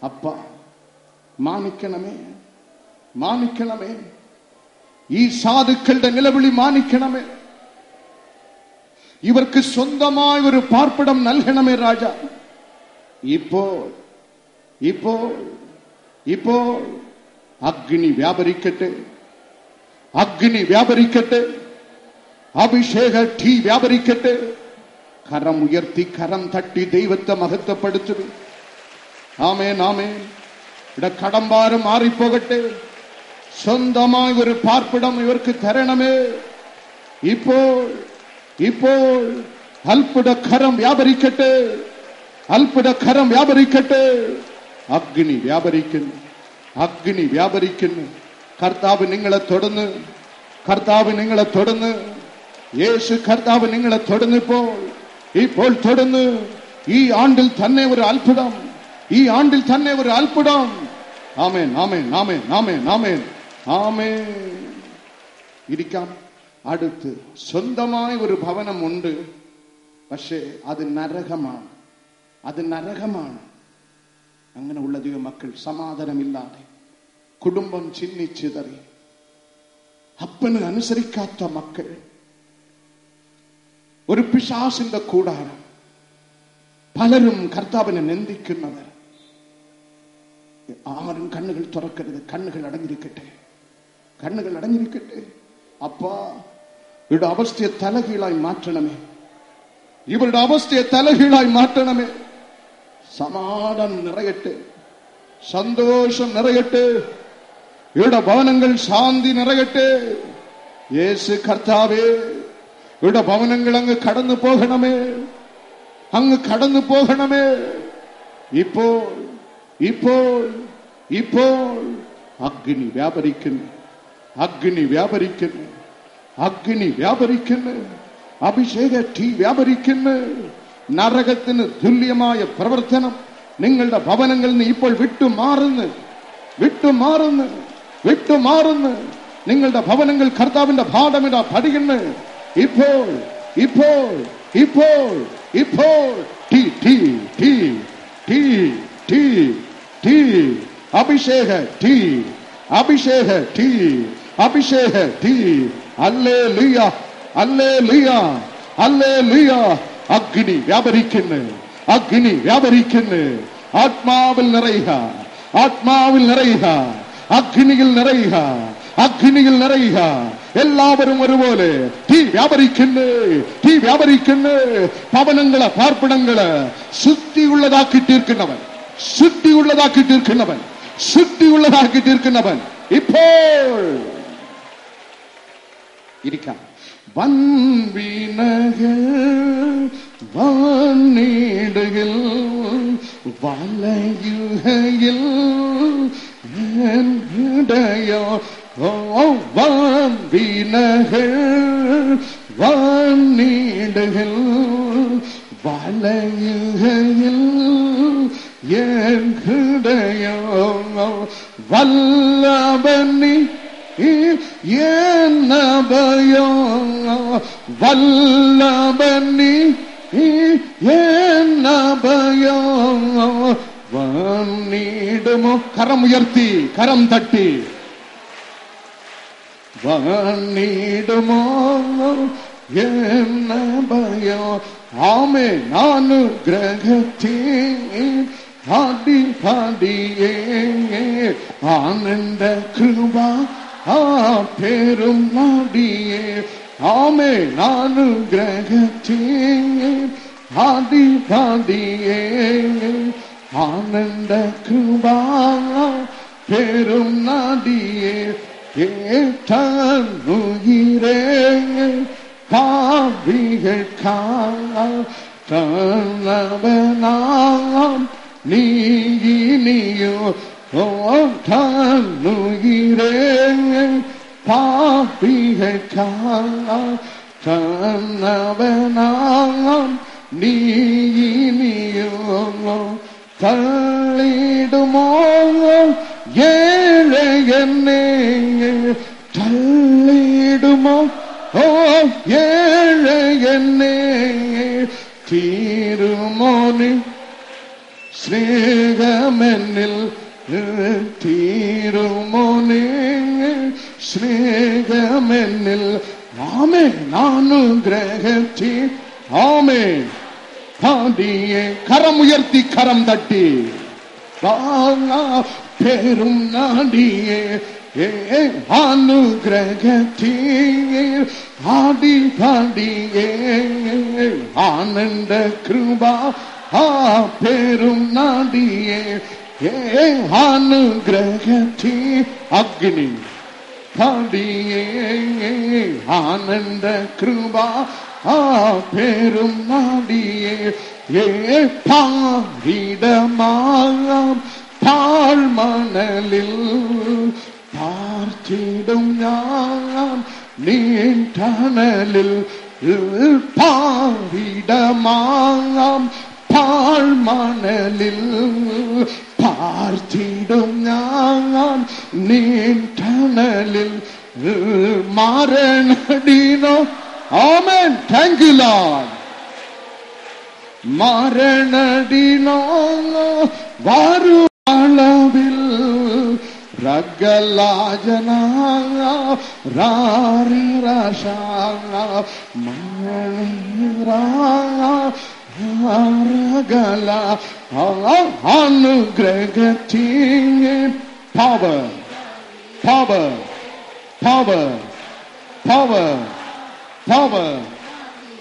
അപ്പ മാനിക്കണമേ, മാനിക്കണമേ. ഈ സാധുക്കളുടെ നിലവിളി മാനിക്കണമേ. ഇവർക്ക് സ്വന്തമായ ഒരു പാർപ്പിടം നൽകണമേ രാജ. ഇപ്പോൾ ഇപ്പോൾ ഇപ്പോൾ അഗ്നി വ്യാപരിക്കട്ടെ, അഗ്നി വ്യാപരിക്കട്ടെ, അഭിഷേക തീ വ്യാപരിക്കട്ടെ. കരം ഉയർത്തി കരം തട്ടി ദൈവത്തെ മഹത്വപ്പെടുത്തുക. ആമേൻ, ആമേൻ. ഇവിടെ കടംഭാരം മാറിപ്പോകട്ടെ. സ്വന്തമായ ഒരു പാർപ്പിടം ഇവർക്ക് തരണമേ. ഇപ്പോൾ ഇപ്പോൾ അത്ഭുത കരം വ്യാപരിക്കട്ടെ, അത്ഭുത കരം വ്യാപരിക്കട്ടെ. അഗ്നി വ്യാപരിക്കുന്നു, അഗ്നി വ്യാപരിക്കുന്നു. കർത്താവ് നിങ്ങളെ തൊടുന്നു, കർത്താവ് നിങ്ങളെ തൊടുന്നു. യേശു കർത്താവ് നിങ്ങളെ തൊടുന്നിപ്പോൾ, ഇപ്പോൾ തൊടുന്നു. ഈ ആണ്ടിൽ തന്നെ ഒരു അത്ഭുതം, ഈ ആണ്ടിൽ തന്നെ ഒരു അത്ഭുതം. ആമേൻ, ആമേൻ, ആമേൻ, ആമേൻ, ആമേൻ, ആമേൻ. ഇരിക്കാം. അടുത്ത് സ്വന്തമായ ഒരു ഭവനമുണ്ട്, പക്ഷേ അത് നരകമാണ്, അത് നരകമാണ്. അങ്ങനെ ഉള്ള ദൈവമക്കൾ സമാധാനമില്ലാതെ, കുടുംബം ചിന്നിച്ചിതറി, അപ്പന് അനുസരിക്കാത്ത മക്കൾ, ഒരു പിശാസിന്റെ കൂടാരം, പലരും കർത്താവിനെ നിന്ദിക്കുന്നവർ. ആരും കണ്ണുകൾ തുറക്കരുത്, കണ്ണുകൾ അടഞ്ഞിരിക്കട്ടെ, കണ്ണുകൾ അടഞ്ഞിരിക്കട്ടെ. അപ്പാ, ഇവരുടെ അവസ്ഥയെ തലകീഴായി മാറ്റണമേ, ഇവരുടെ അവസ്ഥയെ തലകീഴായി മാറ്റണമേ. സമാധാനം നിറയട്ടെ, സന്തോഷം നിറയട്ടെ, ഇവരുടെ ഭവനങ്ങൾ ശാന്തി നിറയട്ടെ. യേശു കർത്താവേ, ഇവരുടെ ഭവനങ്ങൾ അങ്ങ് കടന്നു പോകണമേ, അങ്ങ് കടന്നു പോകണമേ. ഇപ്പോൾ ഇപ്പോൾ ഇപ്പോൾ അഗ്നി വ്യാപരിക്കുന്നു, അഗ്നി വ്യാപരിക്കുന്നു, അഗ്നി വ്യാപരിക്കുന്നു. അഭിഷേക തീ വ്യാപരിക്കുന്നു. നരകത്തിന് തുല്യമായ പ്രവർത്തനം നിങ്ങളുടെ ഭവനങ്ങളിൽ നിന്ന് ഇപ്പോൾ വിട്ടുമാറുന്നു, വിട്ടുമാറുന്നു, വിട്ടുമാറുന്നു. നിങ്ങളുടെ ഭവനങ്ങൾ കർത്താവിന്റെ പാഠമിട പഠിക്കുന്നു. ഇപ്പോൾ ഇപ്പോൾ ഇപ്പോൾ ഇപ്പോൾ തീ തീ തീ തീ തീ തീ അഭിഷേക തീ, അഭിഷേക തീ, അഭിഷേക തീ. Hallelujah, hallelujah, hallelujah. അഗ്നി വ്യാപരിക്കുന്നു, അഗ്നി വ്യാപരിക്കുന്നു. ആത്മാവിൽ നിറയുക, ആത്മാവിൽ നിറയുക, അഗ്നിയിൽ നിറയുക, അഗ്നിയിൽ നിറയുക. എല്ലാവരും ഒരുപോലെ തീ വ്യാപരിക്കുന്നു, തീ വ്യാപരിക്കുന്നു. ഭവനങ്ങള്, പാർപ്പിടങ്ങള് ശുദ്ധിയുള്ളതാക്കി തീർക്കുന്നവൻ, ശുദ്ധിയുള്ളതാക്കി തീർക്കുന്നവൻ, ശുദ്ധിയുള്ളതാക്കി തീർക്കുന്നവൻ. ഇപ്പോൾ ഇരിക്കാം. വൻവീണകൾ വാണിടുകിൽ വലയുകയിൽ ഇടയോ. വൻവീണകൾ വാണിടുകിൽ വലയുകയിൽ ഹൃദയോ. വല്ലഭനി എന്നഭയോ, വല്ലഭനി എന്നഭയോ. വന്നിടുമോ? കരം ഉയർത്തി, കരം തട്ടി. വന്നിടുമോ என்ன பயம் ஆமே நானு கிரகத்தேன் ஆடி பாடியே ஆனந்த கிருபா பெரும் நாடியே ஆமே நானு கிரகத்தேன் ஆடி பாடியே ஆனந்த கிருபா பெரும் நாடியே ஏற்றுகிறே பாவிகள் காணவனாம் நீயோ ஓற்றுகிறே பாவிகள் காணவனாம் நீயோ தள்ளிடுமோ ஏழை என்னே தள்ளிடுமோ ஏழை என்னே தீருமோனி ஸ்நேகமென்னில் தீருமோனே ஸ்நேகமென்னில் ஆமே நானு கிரகத்தி ஆமே பாடியே கரம் உயர்த்தி கரம் தட்டி பெரும் நாடியே அனுகிரகத்தீயே ஆடி பாடியே ஆனந்த கிருபா பெரும் நாடியே அனுகிரகத்தீ அக்னி பாடியே ஆனந்த கிருபா பெரும் நாடியே பாரிடமாம் தாழ்மணலில் பார்த்திடும் ஞானம் நீண்டனலில் பாரிடமாம் தாழ்மணலில் பார்த்திடும் ஞானம் நீண்டனலில் மாறனடினோ ஆமென் thank you Lord மரணடினோ வாரு அளவில் ரகலாஜனா ராரி Rasha மரணா ரகலா அனுகிரகத்தீயே power power power power power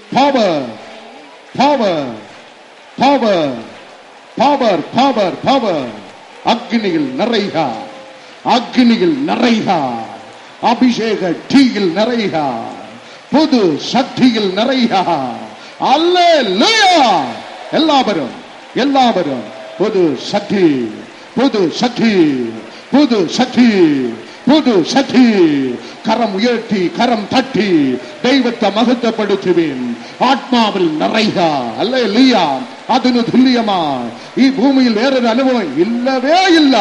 power power power power power power அக்னியில் நிறைக அக்னியில் நிறைக அபிஷேக தீயில் நிறைக புது சக்தியில் நிறைக அல்லேலூயா எல்லாரும் எல்லாரும் புது சக்தி புது சக்தி புது சக்தி புது சக்தி கரம் உயர்த்தி கரம் தட்டி தெய்வத்தை மகத்துவப்படுத்துவேன் ஆத்மாவில் நிறைக அல்லேலூயா അതിന് തുല്യമാണ് ഈ ഭൂമിയിൽ വേറൊരു അനുഭവം ഇല്ലവേ ഇല്ല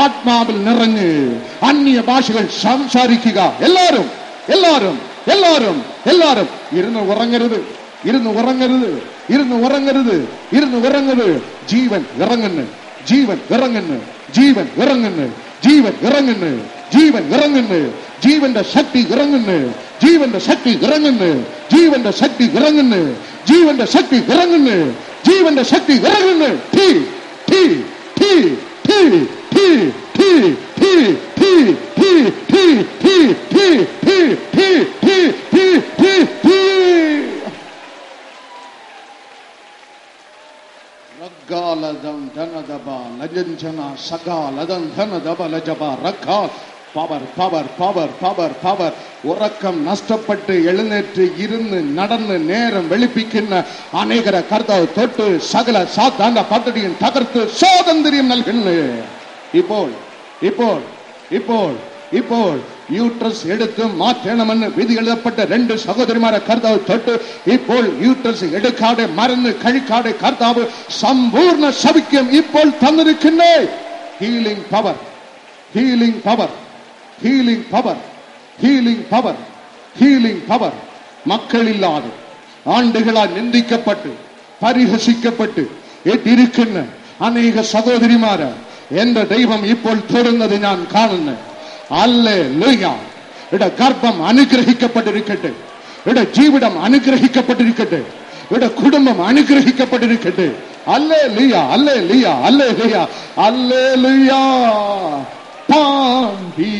ആത്മാവിൽ നിറഞ്ഞ് അന്യ ഭാഷകൾ സംസാരിക്കുക എല്ലാരും എല്ലാരും എല്ലാരും എല്ലാരും ഇരുന്ന് ഉറങ്ങരുത് ഇരുന്ന് ഉറങ്ങരുത് ഇരുന്ന് ഉറങ്ങരുത് ഇരുന്ന് ഉറങ്ങരുത് ജീവൻ ഇറങ്ങുന്നു ജീവൻ ഇറങ്ങുന്നു ജീവൻ ഇറങ്ങുന്നു ജീവൻ ഇറങ്ങുന്നു ജീവൻ ഇറങ്ങുന്നു ജീവന്റെ ശക്തി ഇറങ്ങുന്നു ജീവന്റെ ശക്തി ഇറങ്ങുന്നു ജീവന്റെ ശക്തി ഇറങ്ങുന്നു ജീവന്റെ ശക്തി ഇറങ്ങുന്നു ജീവന്റെ ശക്തി ഇറങ്ങുന്നു തീ തീ തീ തീ തീ തീ തീ തീ തീ തീ തീ തീ തീ തീ തീ തീ തീ തീ റഗ്ഗാലദം ധനദബ ലജഞ്ചന സഗാലദം ധനദബ ലജബ റഗ്ഗാൽ power power power power power உறக்கம் நஷ்டப்பட்டு எழுநேற்று இருந்து நடந்து நேரம் வெளிப்பிக்கின்ற அநேகர கர்த்தாவை தொட்டு சகல சாத்தாண்ட பட்டடியும் தகர்த்து சுதந்திரம் നൽകുന്നു ഇപ്പോൾ ഇപ്പോൾ ഇപ്പോൾ ഇപ്പോൾ യൂട്രസ് എടുത്ത് മാറ്റണമെന്ന് വിധി എഴുതപ്പെട്ട രണ്ട് സഹോദരിമാരെ കർത്താവ് തൊട്ട് ഇപ്പോൾ യൂട്രസ് എടുക്കാതെ മരുന്ന് കഴിക്കാതെ കർത്താവ് സമ്പൂർണ്ണ സൗഖ്യം ഇപ്പോൾ തന്നിരിക്കുന്നു healing power healing power healing power healing power healing power மக்களில்லாத ஆண்டுகளால் நிந்திக்கப்பட்டு பரிஹசிக்கப்பட்டு ஏற்றிருக்கின்ற அநேக சகோதரிமார என்ற தெய்வம் ഇപ്പോൾ തുറന്നത് ഞാൻ കാണുന്നു அல்லேலூயா ഇട ഗർഭം അനുഗ്രഹിക്കപ്പെട്ടിരിക്കട്ടെ ഇവിടെ ജീവിതം അനുഗ്രഹിക്കപ്പെട്ടിരിക്കട്ടെ, ഇവിടെ കുടുംബം അനുഗ്രഹിക്കപ്പെട്ടിരിക്കട്ടെ. Hallelujah, hallelujah, hallelujah, hallelujah. പാടിടമാങ്ങാം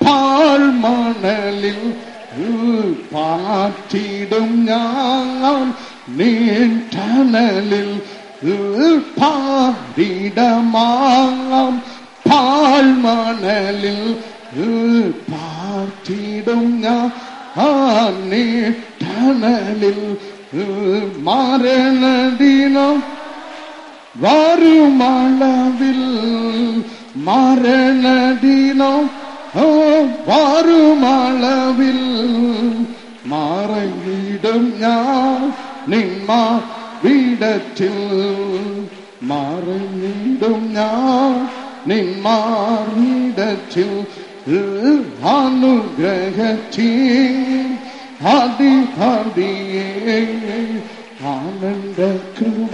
പാഴ്മണലിൽ പാറ്റിടും ഞാൻ നീണ്ടനലിൽ. പാടിടമാങ്ങാം പാഴ്മണലിൽ പാറ്റിടും ഞാൻ നീണ്ടനലിൽ. മരണദിനം വരുമളവിൽ, മരണദിനം വരുമളവിൽ മറയിടും ഞാൻ നിന്മാ വീടത്തിൽ. മറഞ്ഞിടും ഞാൻ നിന്മാറിടത്തിൽ. അനുഗ്രഹത്തിൻ അധിപതിയേ ആനന്ദ കൃപ.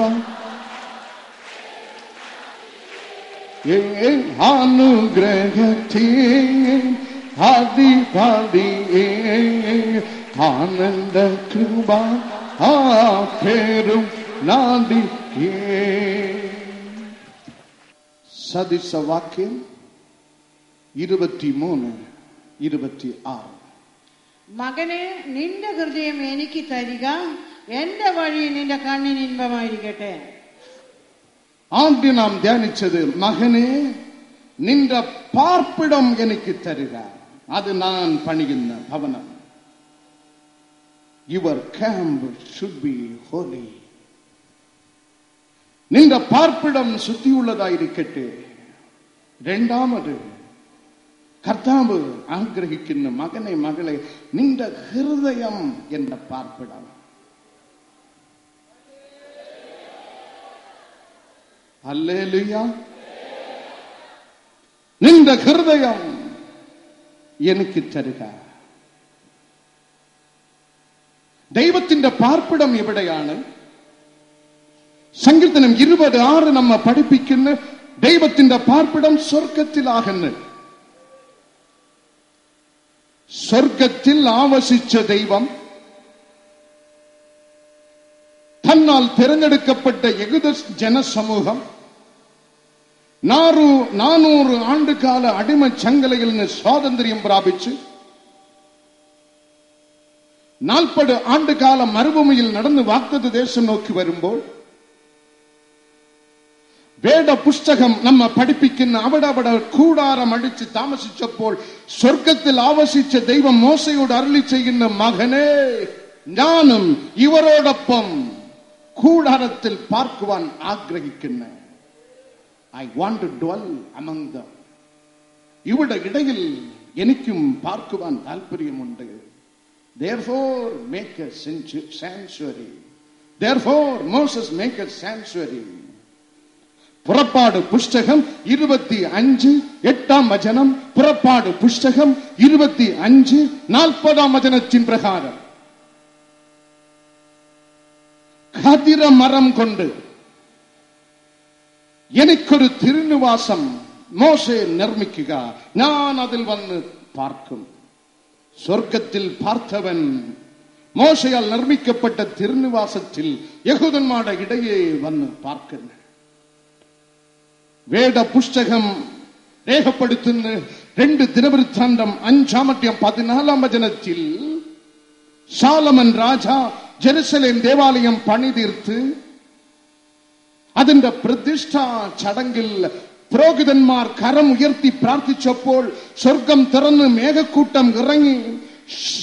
അനുഗ്രഹത്തിൻ അധിപതിയേ ആനന്ദ കൃപ. ആ പേരും നാദിയേ. സദൃശവാക്യം 23:26. മകനെ, നിന്റെ ഹൃദയം എനിക്ക് തരിക, എന്റെ വഴി നിന്റെ കണ്ണിന് ഇൻപമായിരിക്കട്ടെ. ആദ്യം നാം ധ്യാനിച്ചത്, മകനെ നിന്റെ പാർപ്പിടം എനിക്ക് തരിക, അത് ഞാൻ പണിയുന്ന ഭവനം. Your camp should be holy. നിന്റെ പാർപ്പിടം ശുദ്ധിയുള്ളതായിരിക്കട്ടെ. രണ്ടാമത് കർത്താവ് ആഗ്രഹിക്കുന്ന, മകനെ മകളെ, നിന്റെ ഹൃദയം എന്റെ പാർപ്പിടം. ഹല്ലേലൂയ. നിന്റെ ഹൃദയം എനിക്ക് തരുക. ദൈവത്തിന്റെ പാർപ്പിടം എവിടെയാണ്? സങ്കീർത്തനം 20:6 നമ്മെ പഠിപ്പിക്കുന്ന, ദൈവത്തിന്റെ പാർപ്പിടം സ്വർഗത്തിലാകുന്നു. സ്വർഗത്തിൽ ആവസിച്ച ദൈവം തന്നാൽ തിരഞ്ഞെടുക്കപ്പെട്ട യഹൂദ ജനസമൂഹം 400 ആണ്ടുകാല അടിമ ചങ്ങലയിൽ നിന്ന് സ്വാതന്ത്ര്യം പ്രാപിച്ച് 40 ആണ്ടുകാല മരുഭൂമിയിൽ നടന്ന് വാഗ്ദത്ത ദേശം നോക്കി വരുമ്പോൾ, വേദപുസ്തകം നമ്മെ പഠിപ്പിക്കുന്ന, അവിടെ കൂടാരം അടിച്ച് താമസിച്ചപ്പോൾ സ്വർഗത്തിൽ ആവസിച്ച ദൈവം മോശയോട് അരുളി ചെയ്യുന്ന, മകനെ, ഞാനും ഇവരോടൊപ്പം കൂടാരത്തിൽ പാർക്കുവാൻ ആഗ്രഹിക്കുന്ന, I want to dwell among them. ഇവിടെ ഇടയിൽ എനിക്കും പാർക്കുവാൻ താല്പര്യമുണ്ട്. Therefore make a sanctuary. Therefore Moses make a sanctuary. പുറപ്പാട് പുസ്തകം 25:8 പുറപ്പാട് പുസ്തകം 25:40 പ്രകാരം ഖദിര മരം കൊണ്ട് എനിക്കൊരു തിരുനിവാസം മോശെ നിർമ്മിക്കുക, ഞാൻ അതിൽ വന്ന് പാർക്കും. സ്വർഗത്തിൽ പാർത്തവൻ മോശയാൽ നിർമ്മിക്കപ്പെട്ട തിരുനിവാസത്തിൽ യഹൂദന്മാരുടെ ഇടയെ വന്ന് പാർക്കുന്നു. വേദപുസ്തകം രേഖപ്പെടുത്തുന്ന 2 ദിനവൃത്താന്തം 5:14 ശാലോമൻ രാജ ജെറുസലേം ദേവാലയം പണിതീർത്ത് അതിന്റെ പ്രതിഷ്ഠാ ചടങ്ങിൽ പുരോഹിതന്മാർ കരം ഉയർത്തി പ്രാർത്ഥിച്ചപ്പോൾ സ്വർഗം തുറന്ന് മേഘക്കൂട്ടം ഇറങ്ങി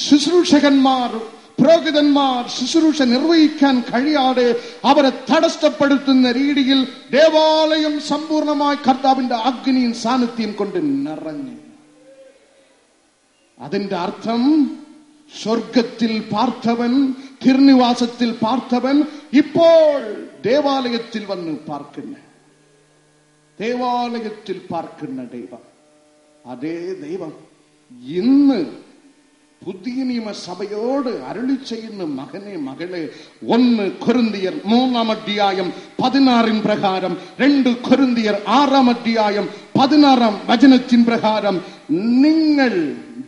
ശുശ്രൂഷകന്മാർ, പുരോഹിതന്മാർ ശുശ്രൂഷ നിർവഹിക്കാൻ കഴിയാതെ അവരെ തടസ്സപ്പെടുത്തുന്ന രീതിയിൽ ദേവാലയം സമ്പൂർണമായി കർത്താവിന്റെ അഗ്നിയും സാന്നിധ്യം കൊണ്ട് നിറഞ്ഞു. അതിന്റെ അർത്ഥം, സ്വർഗത്തിൽ പാർത്തവൻ, തിരുനിവാസത്തിൽ പാർത്തവൻ ഇപ്പോൾ ദേവാലയത്തിൽ വന്ന് പാർക്കുന്ന, ദേവാലയത്തിൽ പാർക്കുന്ന ദൈവം. അതേ ദൈവം ഇന്ന് പുതിയ നിയമസഭയോട് അരുളി ചെയ്യുന്ന, മകനെ മകളെ, 1 കൊരിന്ത്യർ 3:16 പ്രകാരം, 2 കൊരിന്ത്യർ 6:16 പ്രകാരം, നിങ്ങൾ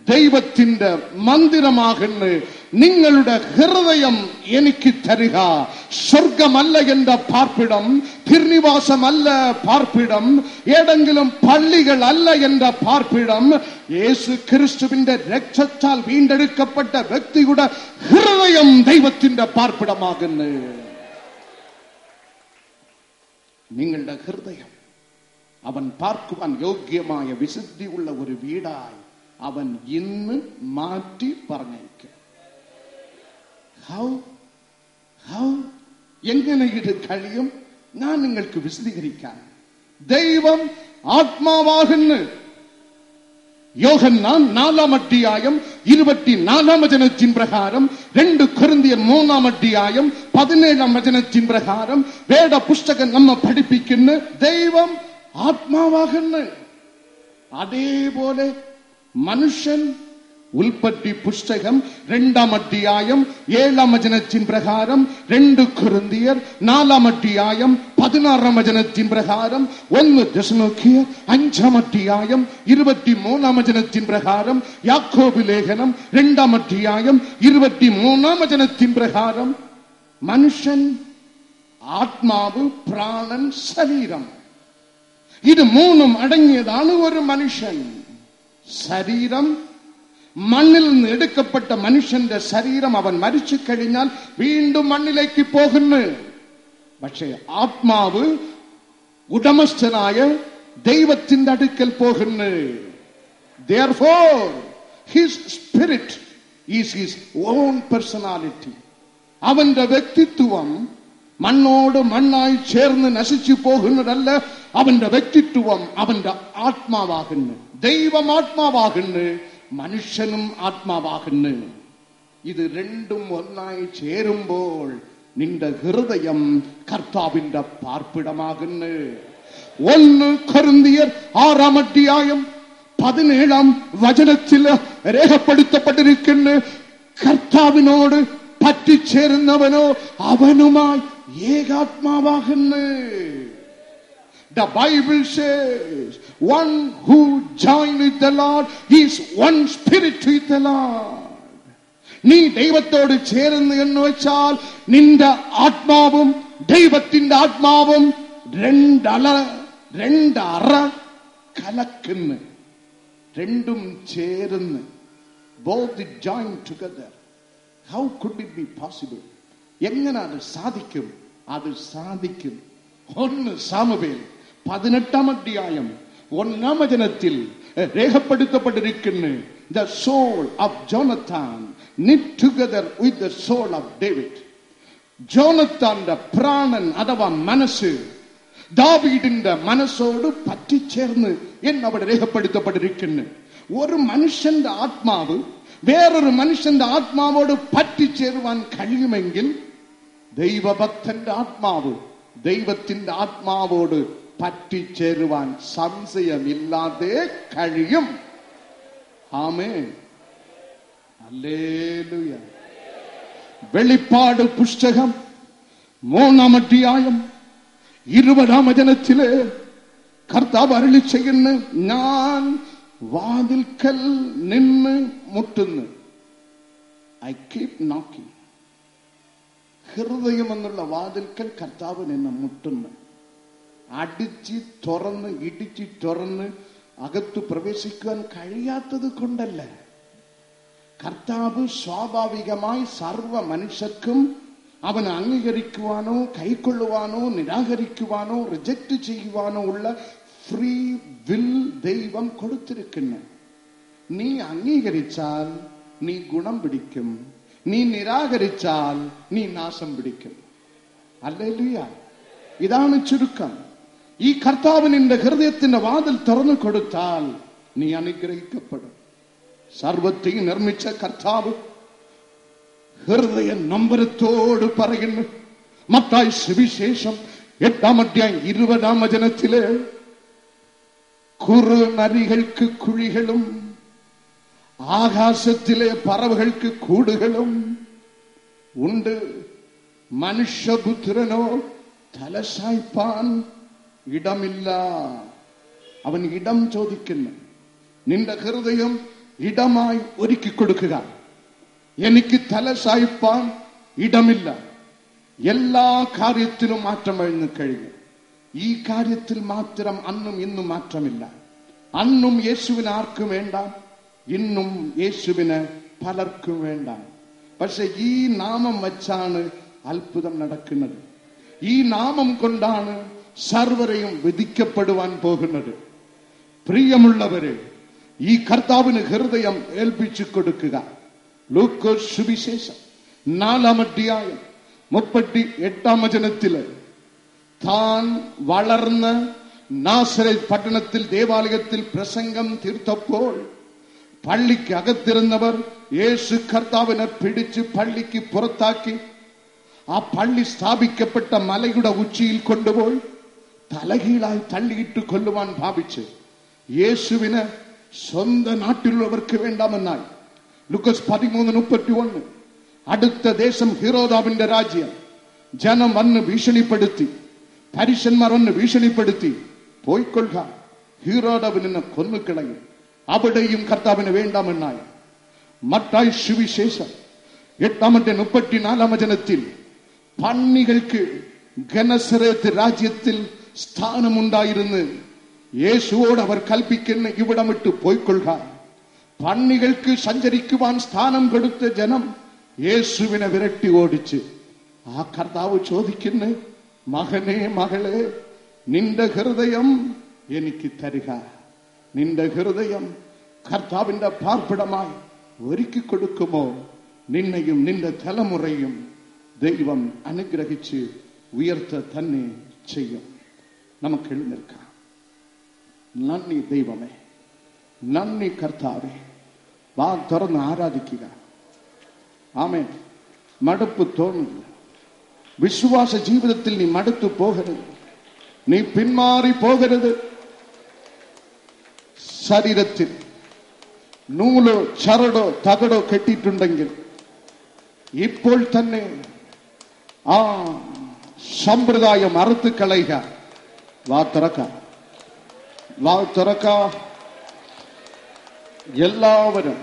ദൈവത്തിന്റെ മന്ദിരമാകുന്നു. നിങ്ങളുടെ ഹൃദയം എനിക്ക് തരിക. സ്വർഗമല്ല എന്റെ പാർപ്പിടം, തിരുനിവാസമല്ല പാർപ്പിടം, ഏതെങ്കിലും പള്ളികളല്ല എന്റെ പാർപ്പിടം. യേശു ക്രിസ്തുവിന്റെ രക്തത്താൽ വീണ്ടെടുക്കപ്പെട്ട വ്യക്തിയുടെ ഹൃദയം ദൈവത്തിന്റെ പാർപ്പിടമാകുന്നു. നിങ്ങളുടെ ഹൃദയം അവൻ പാർക്കുവാൻ യോഗ്യമായ വിശുദ്ധിയുള്ള ഒരു വീടായി അവൻ ഇന്ന് മാറ്റി പറഞ്ഞേക്കും. എങ്ങനെ ഇത് കഴിയും? ഞാൻ നിങ്ങൾക്ക് വിശദീകരിക്കാൻ. ദൈവം ആത്മാവാകുന്നു. യോഹന്നാൻ 4-ാം അധ്യായം 24-ാം വചനത്തിൻ പ്രകാരം, 2 കൊരിന്ത്യർ 3-ാം അധ്യായം 17-ാം വചനത്തിൻ പ്രകാരം വേദപുസ്തകം നമ്മെ പഠിപ്പിക്കുന്നു ദൈവം ആത്മാവാകുന്നു. അതേപോലെ മനുഷ്യൻ ഉൽപ്പത്തി പുസ്തകം 2-ാം അധ്യായം 7-ാം വചനത്തിൻ പ്രകാരം, 2 കൊരിന്ത്യർ 4-ാം അധ്യായം 16-ാം വചനത്തിൻ പ്രകാരം, 1 തെസ്സലോനിക്കർ 5-ാം അധ്യായം 23-ാം വചനത്തിൻ പ്രകാരം, യാക്കോബ് ലേഖനം 2-ാം അധ്യായം 23-ാം വചനത്തിൻ പ്രകാരം മനുഷ്യൻ ആത്മാവ്, പ്രാണൻ, ശരീരം, ഇത് 3ഉം അടങ്ങിയതാണ് ഒരു മനുഷ്യൻ. ശരീരം, മണ്ണിൽ നിന്ന് എടുക്കപ്പെട്ട മനുഷ്യന്റെ ശരീരം അവൻ മരിച്ചു കഴിഞ്ഞാൽ വീണ്ടും മണ്ണിലേക്ക് പോകുന്നു. പക്ഷേ ആത്മാവ് ഉടമസ്ഥനായ ദൈവത്തിന്റെ അടുക്കൽ പോകുന്നു. Therefore his spirit is his own personality. അവന്റെ വ്യക്തിത്വം മണ്ണോട് മണ്ണായി ചേർന്ന് നശിച്ചു പോകുന്നതല്ല. അവന്റെ വ്യക്തിത്വം അവന്റെ ആത്മാവാകുന്നു. ദൈവം ആത്മാവാകുന്നു, മനുഷ്യനും ആത്മാവാകുന്നു. ഇത് രണ്ടും ഒന്നായി ചേരുമ്പോൾ നിന്റെ ഹൃദയം കർത്താവിന്റെ പാർപ്പിടമാകുന്നു. 1 കൊരിന്ത്യർ 6-ാം അധ്യായം 17-ാം വചനത്തിൽ രേഖപ്പെടുത്തപ്പെട്ടിരിക്കുന്നു, കർത്താവിനോട് പറ്റിച്ചേരുന്നവനോ അവനുമായി ഏകാത്മാവാകുന്നു. The Bible says, one who joins with the Lord is one spirit with the Lord. നീ ദൈവത്തോട് ചേരുന്നു എന്ന് വെച്ചാൽ നിന്റെ ആത്മാവും ദൈവത്തിന്റെ ആത്മാവും രണ്ടറ കലക്കുന്നു, രണ്ടും ചേരുന്നു. Both join together. How could it be possible? എങ്ങനെ അത് സാധിക്കും? അത് സാധിക്കും. 1 സാമുവേൽ 18-ാം അധ്യായം 1-ാം വചനത്തിൽ രേഖപ്പെടുത്തപ്പെട്ടിരിക്കുന്നു, the soul of Jonathan knit together with the soul of David. ജോനത്താന്റെ പ്രാണൻ അഥവാ മനസ്സ് ദാവീദിന്റെ മനസ്സോട് പറ്റിച്ചേർന്ന് എന്നവിടെ രേഖപ്പെടുത്തപ്പെട്ടിരിക്കുന്നു. ഒരു മനുഷ്യന്റെ ആത്മാവ് വേറൊരു മനുഷ്യന്റെ ആത്മാവോട് പറ്റിച്ചേരുവാൻ കഴിയുമെങ്കിൽ ദൈവഭക്തന്റെ ആത്മാവ് ദൈവത്തിന്റെ ആത്മാവോട് പറ്റിച്ചേരുവാൻ സംശയമില്ലാതെ കഴിയും. ആമേൻ, ഹല്ലേലൂയ. വെളിപ്പാട് പുസ്തകം 3-ാം അധ്യായം 20-ാം വചനത്തിലെ കർത്താവ് അരുളി ചെയ്യുന്നു, ഞാൻ വാതിൽക്കൽ നിന്ന് മുട്ടുന്നു. I keep knocking. ഹൃദയം എന്നുള്ള വാതിൽക്കൽ കർത്താവ് നിന്നെ മുട്ടുന്നു. അടിച്ച് തുറന്ന് ഇടിച്ച് തുറന്ന് അകത്ത് പ്രവേശിക്കുവാൻ കഴിയാത്തത് കൊണ്ടല്ല. കർത്താവ് സ്വാഭാവികമായി സർവ മനുഷ്യർക്കും അവനെ അംഗീകരിക്കുവാനോ കൈക്കൊള്ളുവാനോ നിരാകരിക്കുവാനോ റിജക്റ്റ് ചെയ്യുവാനോ ഉള്ള ഫ്രീ വിൽ ദൈവം കൊടുത്തിരിക്കുന്നു. നീ അംഗീകരിച്ചാൽ നീ ഗുണം പിടിക്കും, നീ നിരാകരിച്ചാൽ നീ നാശം പിടിക്കും. ഹല്ലേലൂയ. ഇതാണ് ചുരുക്കം. ഈ കർത്താവ് നിന്റെ ഹൃദയത്തിന്റെ വാതിൽ തുറന്നു കൊടുത്താൽ നീ അനുഗ്രഹിക്കപ്പെടും. സർവത്തെയും നിർമ്മിച്ച കർത്താവ് ഹൃദയ നൊമ്പരത്തോട് പറയുന്നു. മത്തായി സുവിശേഷം 8-ാം അധ്യായം 20-ാം വചനത്തില്, കുറുനരികൾക്ക് കുഴികളും ആകാശത്തിലെ പറവകൾക്ക് കൂടുകളും ഉണ്ട്, മനുഷ്യപുത്രനോ തലസായ്പാൻ ഇടമില്ല. അവൻ ഇടം ചോദിക്കുന്നു. നിന്റെ ഹൃദയം ഇടമായി ഒരുക്കി കൊടുക്കുക. എനിക്ക് തല സായിപ്പാൻ ഇടമില്ല. എല്ലാ കാര്യത്തിലും മാറ്റം വന്നു കഴിഞ്ഞു. ഈ കാര്യത്തിൽ മാത്രം അന്നും ഇന്നും മാറ്റമില്ല. അന്നും യേശുവിന് ആർക്കും വേണ്ട, ഇന്നും യേശുവിന് പലർക്കും വേണ്ട. പക്ഷെ ഈ നാമം വച്ചാണ് അത്ഭുതം നടക്കുന്നത്. ഈ നാമം കൊണ്ടാണ് സർവരെയും വിധിക്കപ്പെടുവാൻ പോകുന്നത്. പ്രിയമുള്ളവരെ, ഈ കർത്താവിന് ഹൃദയം ഏൽപ്പിച്ചു കൊടുക്കുക. ലൂക്കോസ് സുവിശേഷം 4-ാം അധ്യായം 38-ാം വചനത്തില് താൻ വളർന്ന് നാസറേത്ത് പട്ടണത്തിൽ ദേവാലയത്തിൽ പ്രസംഗം തീർത്തപ്പോൾ പള്ളിക്ക് അകത്തിരുന്നവർ യേശു കർത്താവിനെ പിടിച്ച് പള്ളിക്ക് പുറത്താക്കി ആ പള്ളി സ്ഥാപിക്കപ്പെട്ട മലയുടെ ഉച്ചിയിൽ കൊണ്ടുപോയി തലകീഴായി തള്ളിയിട്ട് കൊല്ലുവാൻ ഭാവിച്ച് യേശുവിന് സ്വന്തം നാട്ടിലുള്ളവർക്ക് വേണ്ടാമെന്നായി. ലൂക്കോസ് 13:31. അടുത്ത ദേശം ഹീറോദാവിന്റെ രാജ്യം. ജനം വന്ന് ഭീഷണിപ്പെടുത്തി, പരീശന്മാർ വന്ന് ഭീഷണിപ്പെടുത്തി, പോയിക്കൊള്ളുക, ഹീറോദാവ് നിന്നെ കൊന്നുകളയും. അവിടെയും കർത്താവിന് വേണ്ടാമെന്നായി. മത്തായി സുവിശേഷം 8-34-ാം വചനത്തിൽ പന്നികൾക്ക് ഗനസറേത്ത് രാജ്യത്തിൽ സ്ഥാനമുണ്ടായിരുന്നു. യേശുവോട് അവർ കൽപ്പിക്കുന്ന ഇവിടം വിട്ട് പോയിക്കൊള്ളുക. പന്നികൾക്ക് സഞ്ചരിക്കുവാൻ സ്ഥാനം കൊടുത്ത ജനം യേശുവിനെ വിരട്ടി ഓടിച്ച്. ആ കർത്താവ് ചോദിക്കുന്നു, മകനെ മകളെ, നിന്റെ ഹൃദയം എനിക്ക് തരിക. നിന്റെ ഹൃദയം കർത്താവിന്റെ പാർപ്പിടമായി ഒരുക്കി കൊടുക്കുമോ, നിന്നെയും നിന്റെ തലമുറയും ദൈവം അനുഗ്രഹിച്ച് ഉയർത്ത തന്നെ ചെയ്യും. നമുക്ക് എഴുന്നേൽക്കാം. നന്ദി ദൈവമേ, നന്ദി കർത്താവേ. വാ തുറന്ന് ആരാധിക്കുക. ആമേൻ. മടുപ്പ് തോന്നില്ല. വിശ്വാസ ജീവിതത്തിൽ നീ മടുത്തു പോകരുത്, നീ പിന്മാറി പോകരുത്. ശരീരത്തിൽ നൂലോ ചരടോ തകടോ കെട്ടിയിട്ടുണ്ടെങ്കിൽ ഇപ്പോൾ തന്നെ ആ സമ്പ്രദായം അറുത്ത് കളയുക. വാ തുറക്ക, വാ തുറക്ക. എല്ലാവരും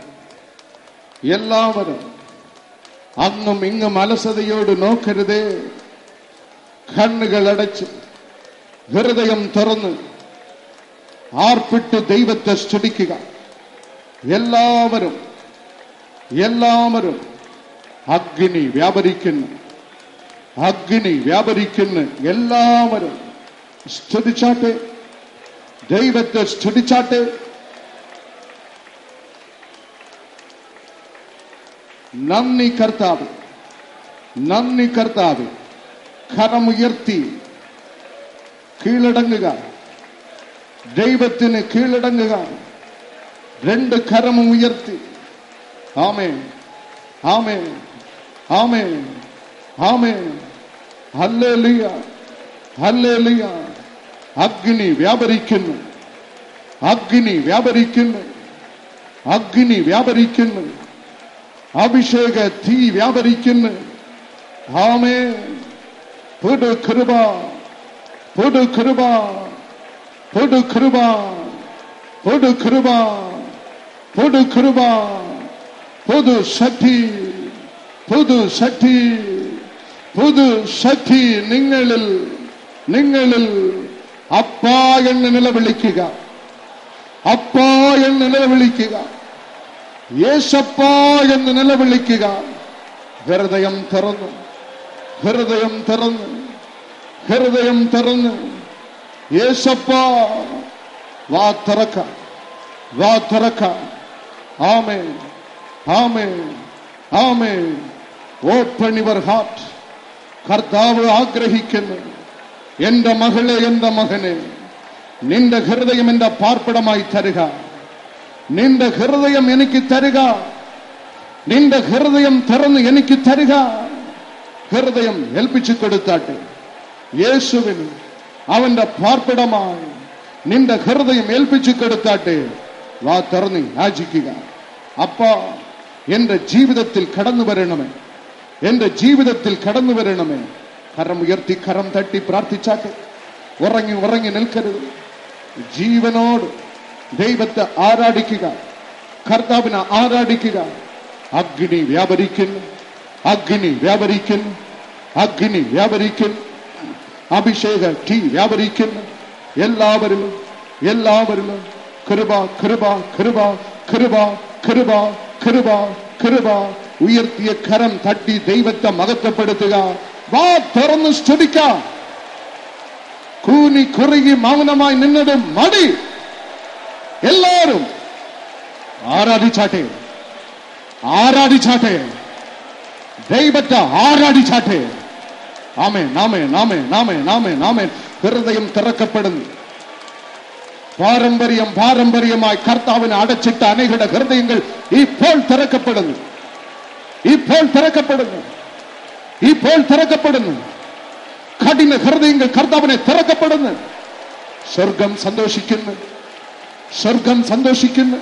അങ്ങും ഇങ്ങും അലസതയോട് നോക്കരുതേ. കണ്ണുകൾ അടച്ച് ഹൃദയം തുറന്ന് ആർപ്പിട്ട് ദൈവത്തെ സ്തുതിക്കുക. എല്ലാവരും അഗ്നി വ്യാപരിക്കുന്നു, അഗ്നി വ്യാപരിക്കുന്നു. എല്ലാവരും സ്തുതിച്ചാട്ടെ, ദൈവത്തെ സ്തുതിച്ചാട്ടെ. നന്ദി കർത്താവ്, നന്ദി കർത്താവ്. കരമുയർത്തി കീഴടങ്ങുക, ദൈവത്തിന് കീഴടങ്ങുക. രണ്ട് കരമും ഉയർത്തി. Amen, amen, amen, amen. Hallelujah, hallelujah. അഗ്നി വ്യാപരിക്കുന്നു, അഗ്നി വ്യാപരിക്കുന്നു, അഗ്നി വ്യാപരിക്കുന്നു. അഭിഷേക തീ വ്യാപരിക്കുന്നു. ആമേൻ. പുതു കൃപ, പുതു കൃപ, പുതു കൃപ, പുതു കൃപ, പുതു കൃപ, പുതു ശക്തി, പുതു ശക്തി, പുതു ശക്തി നിങ്ങളിൽ അപ്പാ എന്ന് നിലവിളിക്കുക, അപ്പാ എന്ന് നിലവിളിക്കുക, യേശപ്പാ എന്ന് നിലവിളിക്കുക. ഹൃദയം തുറന്നു, ഹൃദയം തുറന്ന്, ഹൃദയം തുറന്ന് യേശപ്പാ. വാ തുറക്ക, വാ തുറക്ക. Amen, amen, amen. Open your heart. കർത്താവ് ആഗ്രഹിക്കുന്നു, എന്റെ മകളെ, എന്റെ മകനെ, നിന്റെ ഹൃദയം എന്റെ പാർപ്പിടമായി തരുക. നിന്റെ ഹൃദയം എനിക്ക് തരുക. നിന്റെ ഹൃദയം തുറന്ന് എനിക്ക് തരുക. ഹൃദയം ഏൽപ്പിച്ചു കൊടുത്താട്ടെ. യേശുവിന് അവന്റെ പാർപ്പിടമായി നിന്റെ ഹൃദയം ഏൽപ്പിച്ചു കൊടുത്താട്ടെ. വാ തുറന്ന് യാചിക്കുക. അപ്പാ, എന്റെ ജീവിതത്തിൽ കടന്നു വരണമേ, എന്റെ ജീവിതത്തിൽ കടന്നു വരണമേ. കരം ഉയർത്തി കരം തട്ടി പ്രാർത്ഥിച്ചാട്ടെ. ഉറങ്ങി ഉറങ്ങി നിൽക്കരുത്. ജീവനോട് ദൈവത്തെ ആരാധിക്കുക. കർത്താവിനെ ആരാധിക്കുക. അഗ്നി വ്യാപരിക്കുന്നു, അഗ്നി വ്യാപരിക്കുന്നു, അഗ്നി വ്യാപരിക്കുന്നു, അഭിഷേക തീ വ്യാപരിക്കുന്നു. എല്ലാവരിലും എല്ലാവരിലും കൃപ കൃപ കൃപ കൃപ കൃപ കൃപ കൃപ. ഉയർത്തിയ കരം തട്ടി ദൈവത്തെ മഹത്വപ്പെടുത്തുക. വാ തുറന്ന് സ്തുതിക്കാം. കൂനി കുറുകി മൗനമായി നിന്നത് മതി. എല്ലാവരും ആരാധിച്ചാട്ടെ, ആരാധിച്ചാട്ടെ, ദൈവത്തെ ആരാധിച്ചാട്ടെ. ആമേൻ ആമേൻ ആമേൻ ആമേൻ ആമേൻ ആമേൻ. ഹൃദയം തുറക്കപ്പെടുന്നു. പാരമ്പര്യമായി കർത്താവിനെ അടച്ചിട്ട അനേകരുടെ ഹൃദയങ്ങൾ ഇപ്പോൾ തുറക്കപ്പെടുന്നു, ഇപ്പോൾ തുറക്കപ്പെടുന്നു, ഇപ്പോൾ തുറക്കപ്പെടുന്നു. കഠിന ഹൃദയങ്ങൾ കർത്താവിനെ തുറക്കപ്പെടുന്നു. സ്വർഗം സന്തോഷിക്കുന്നു, സ്വർഗം സന്തോഷിക്കുന്നു,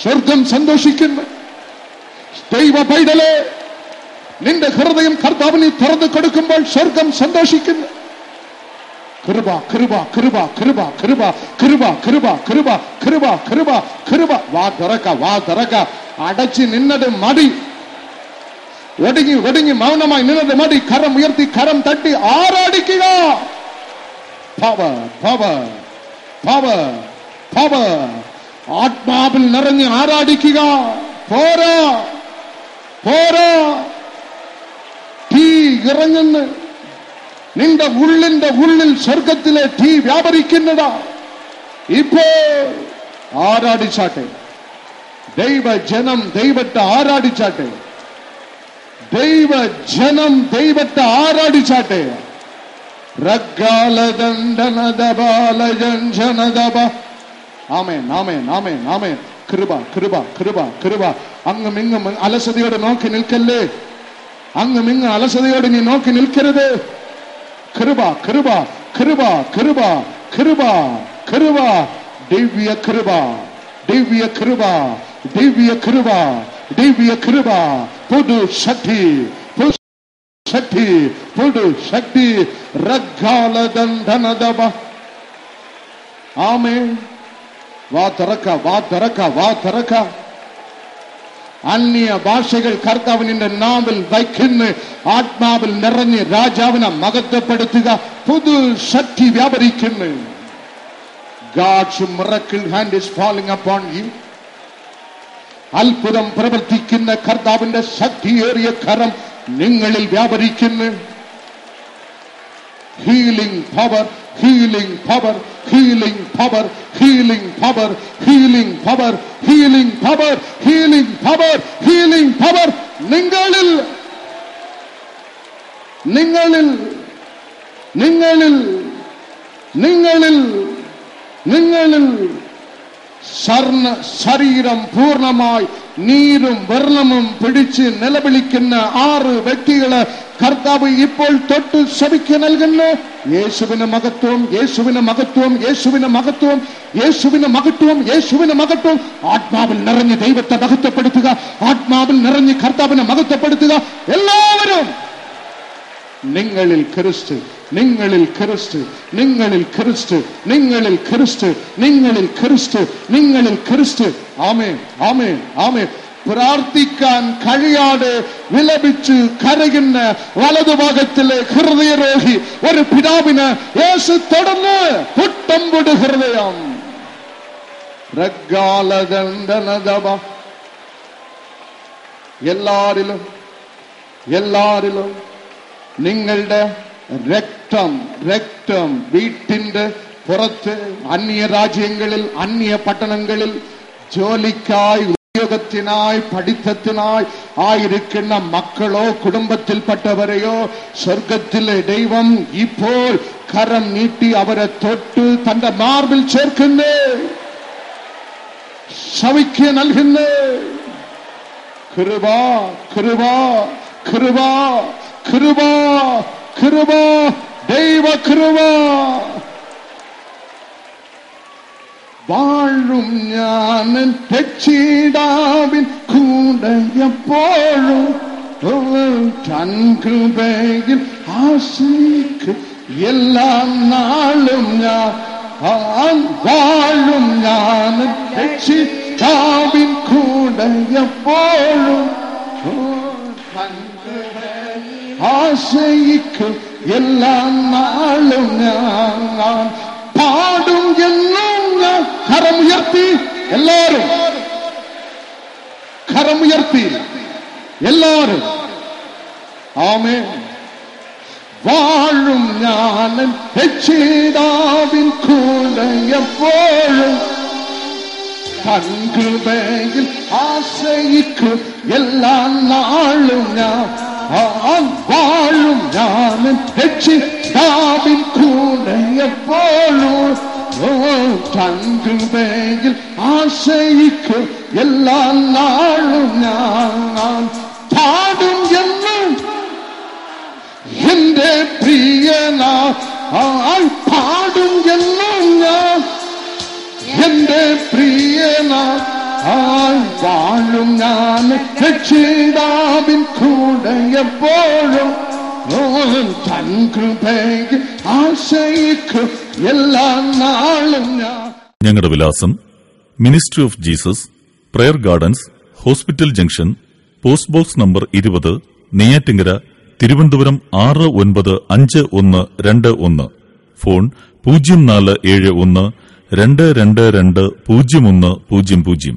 സ്വർഗം സന്തോഷിക്കുന്നു. ദൈവ പൈതലേ, നിന്റെ ഹൃദയം കർത്താവിനെ തുറന്നു കൊടുക്കുമ്പോൾ സ്വർഗം സന്തോഷിക്കുന്നു. കൃപ കൃപ കൃപ കൃപ കൃപ കൃപ കൃപ കൃപ കൃപ കൃപ കൃപ. വാ തുറക്ക, വാ തുറക്ക. അടച്ച് നിന്നത് മതി. ഒടുങ്ങി ഒടുങ്ങി മൗനമായി നിന്നത് മതി. കരം ഉയർത്തി കരം തട്ടി ആരാധിക്കുക. Power power power power. ആത്മാവിൽ നിറഞ്ഞ് ആരാധിക്കുക. പോരാ പോരാ. തീ ഇറങ്ങുന്നു. നിന്റെ ഉള്ളിന്റെ ഉള്ളിൽ സ്വർഗത്തിലെ തീ വ്യാപരിക്കുന്നതാ. ഇപ്പോ ആരാധിച്ചാട്ടെ. ദൈവജനം ദൈവത്തെ ആരാധിച്ചാട്ടെ. ദൈവജനം ദൈവത്തെ ആരാധിച്ചാട്ടെ. ആമേൻ ആമേൻ ആമേൻ ആമേൻ. കൃപ കൃപ കൃപ കൃപ. അങ്ങും ഇങ്ങും അലസതയോടെ നോക്കി നിൽക്കല്ലേ. അങ്ങും ഇങ്ങും അലസതയോടെ നീ നോക്കി നിൽക്കരുത്. കൃപ കൃപ കൃപ കൃപ കൃപ കൃപ. ദിവ്യ കൃപ ദിവ്യ കൃപ ദിവ്യ കൃപ ദിവ്യ കൃപ. പുതു ശക്തി പുതു ശക്തി പുതു ശക്തി. റഗ്ഗാലദന്ധനദബ. ആമേൻ. വാ തുറക്ക, വാ തുറക്ക, വാ തുറക്ക. അന്യ ഭാഷകൾ കർത്താവിന്റെ നാവിൽ വയ്ക്കുന്ന ആത്മാവിൽ നിറഞ്ഞ് രാജാവിനെ മഹത്വപ്പെടുത്തുക. പുതു ശക്തി വ്യാപരിക്കുന്നു. God's miracle hand is falling upon you. അത്ഭുതം പ്രവർത്തിക്കുന്ന കർത്താവിന്റെ ശക്തിയേറിയ കരം നിങ്ങളിൽ വ്യാപരിക്കുന്നു. Healing power, healing power, healing power, healing power, healing power, healing power, healing power, healing power. നിങ്ങളിൽ നിങ്ങളിൽ നിങ്ങളിൽ നിങ്ങളിൽ നിങ്ങളിൽ ശരീരം പൂർണ്ണമായി നീരും വെള്ളമും പിടിച്ച് നിലവിളിക്കുന്ന 6 വ്യക്തികളെ കർത്താവ് ഇപ്പോൾ തൊട്ട് ശപിക്ക് നൽകുന്നു. യേശുവിന് മഹത്വം, യേശുവിന് മഹത്വം, യേശുവിന് മഹത്വം, യേശുവിന് മഹത്വം, യേശുവിന് മഹത്വം. ആത്മാവിൽ നിറഞ്ഞ് ദൈവത്തെ മഹത്വപ്പെടുത്തുക. ആത്മാവിൽ നിറഞ്ഞ് കർത്താവിനെ മഹത്വപ്പെടുത്തുക. എല്ലാവരും നിങ്ങളിൽ ക്രിസ്തു, നിങ്ങളിൽ ക്രിസ്തു, നിങ്ങളിൽ ക്രിസ്തു, നിങ്ങളിൽ ക്രിസ്തു, നിങ്ങളിൽ ക്രിസ്തു, നിങ്ങളിൽ ക്രിസ്തു. ആമേൻ ആമേൻ ആമേൻ. പ്രാർത്ഥിക്കാൻ കഴിയാതെ വിലപിച്ച് കരയുന്ന വലതുഭാഗത്തിലെ ഹൃദയരോഗി ഒരു പിതാവിന് യേശു തൊടുന്നു. പുട്ടമ്പുട് ഹൃദയം. എല്ലാരിലും എല്ലാരിലും നിങ്ങളുടെ രക്തം രക്തം വീട്ടിന്റെ പുറത്ത് അന്യ രാജ്യങ്ങളിൽ അന്യ പട്ടണങ്ങളിൽ ജോലിക്കായി ഉദ്യോഗത്തിനായി പഠിത്തത്തിനായി ആയിരിക്കുന്ന മക്കളോ കുടുംബത്തിൽപ്പെട്ടവരെയോ സ്വർഗത്തിലെ ദൈവം ഇപ്പോൾ കരം നീട്ടി അവരെ തൊട്ട് തന്റെ മാർബിൽ ചേർക്കുന്നു. സൗഖ്യം നൽകുന്നു. കൃപ കൃപ കൃപ കൃപ കൃപ ദൈവ കൃപ. വാഴും ഞാൻ രക്ഷിതാവിൻ കൂടെ എപ്പോഴും തൻ കൃപയിൽ ആശ്രയിക്കും എല്ലാ നാളും ഞാൻ. വാഴും ഞാൻ தாவின் கூட எப்போழும் ஆசைக்கு எல்லா நாளும் நான் பாடும் எல்லாம் நான். கரம் உயர்த்தி எல்லாரும், கரம் உயர்த்தி எல்லாரும். ஆமென். வாழும் ஞானம் எச்சேதாவின் கூட எப்போழும் தங்குவையில் ஆசைக்கு எல்லா நாளும் நான் வாழும் ஞானம் எச்சேதாவின் கூட எப்போழும் தங்குவையில் ஆசைக்கு எல்லா நாளும் நான் பாடும் என்னும் എന്റെ പ്രിയനാ പാടും എന്നും ഞാൻ എന്റെ പ്രിയനാ വാഴും ഞാൻ രക്ഷിതാവിൻ കൂടെ എപ്പോഴും തൻ കൃപയിൽ ആശയിക്കും എല്ലാ നാളും ഞാൻ. ഞങ്ങളുടെ വിലാസം: ministry of Jesus, prayer gardens, hospital junction, post box number 20, Neyyattinkara, Thiruvananthapuram 695121. Phone 0471 222 0100.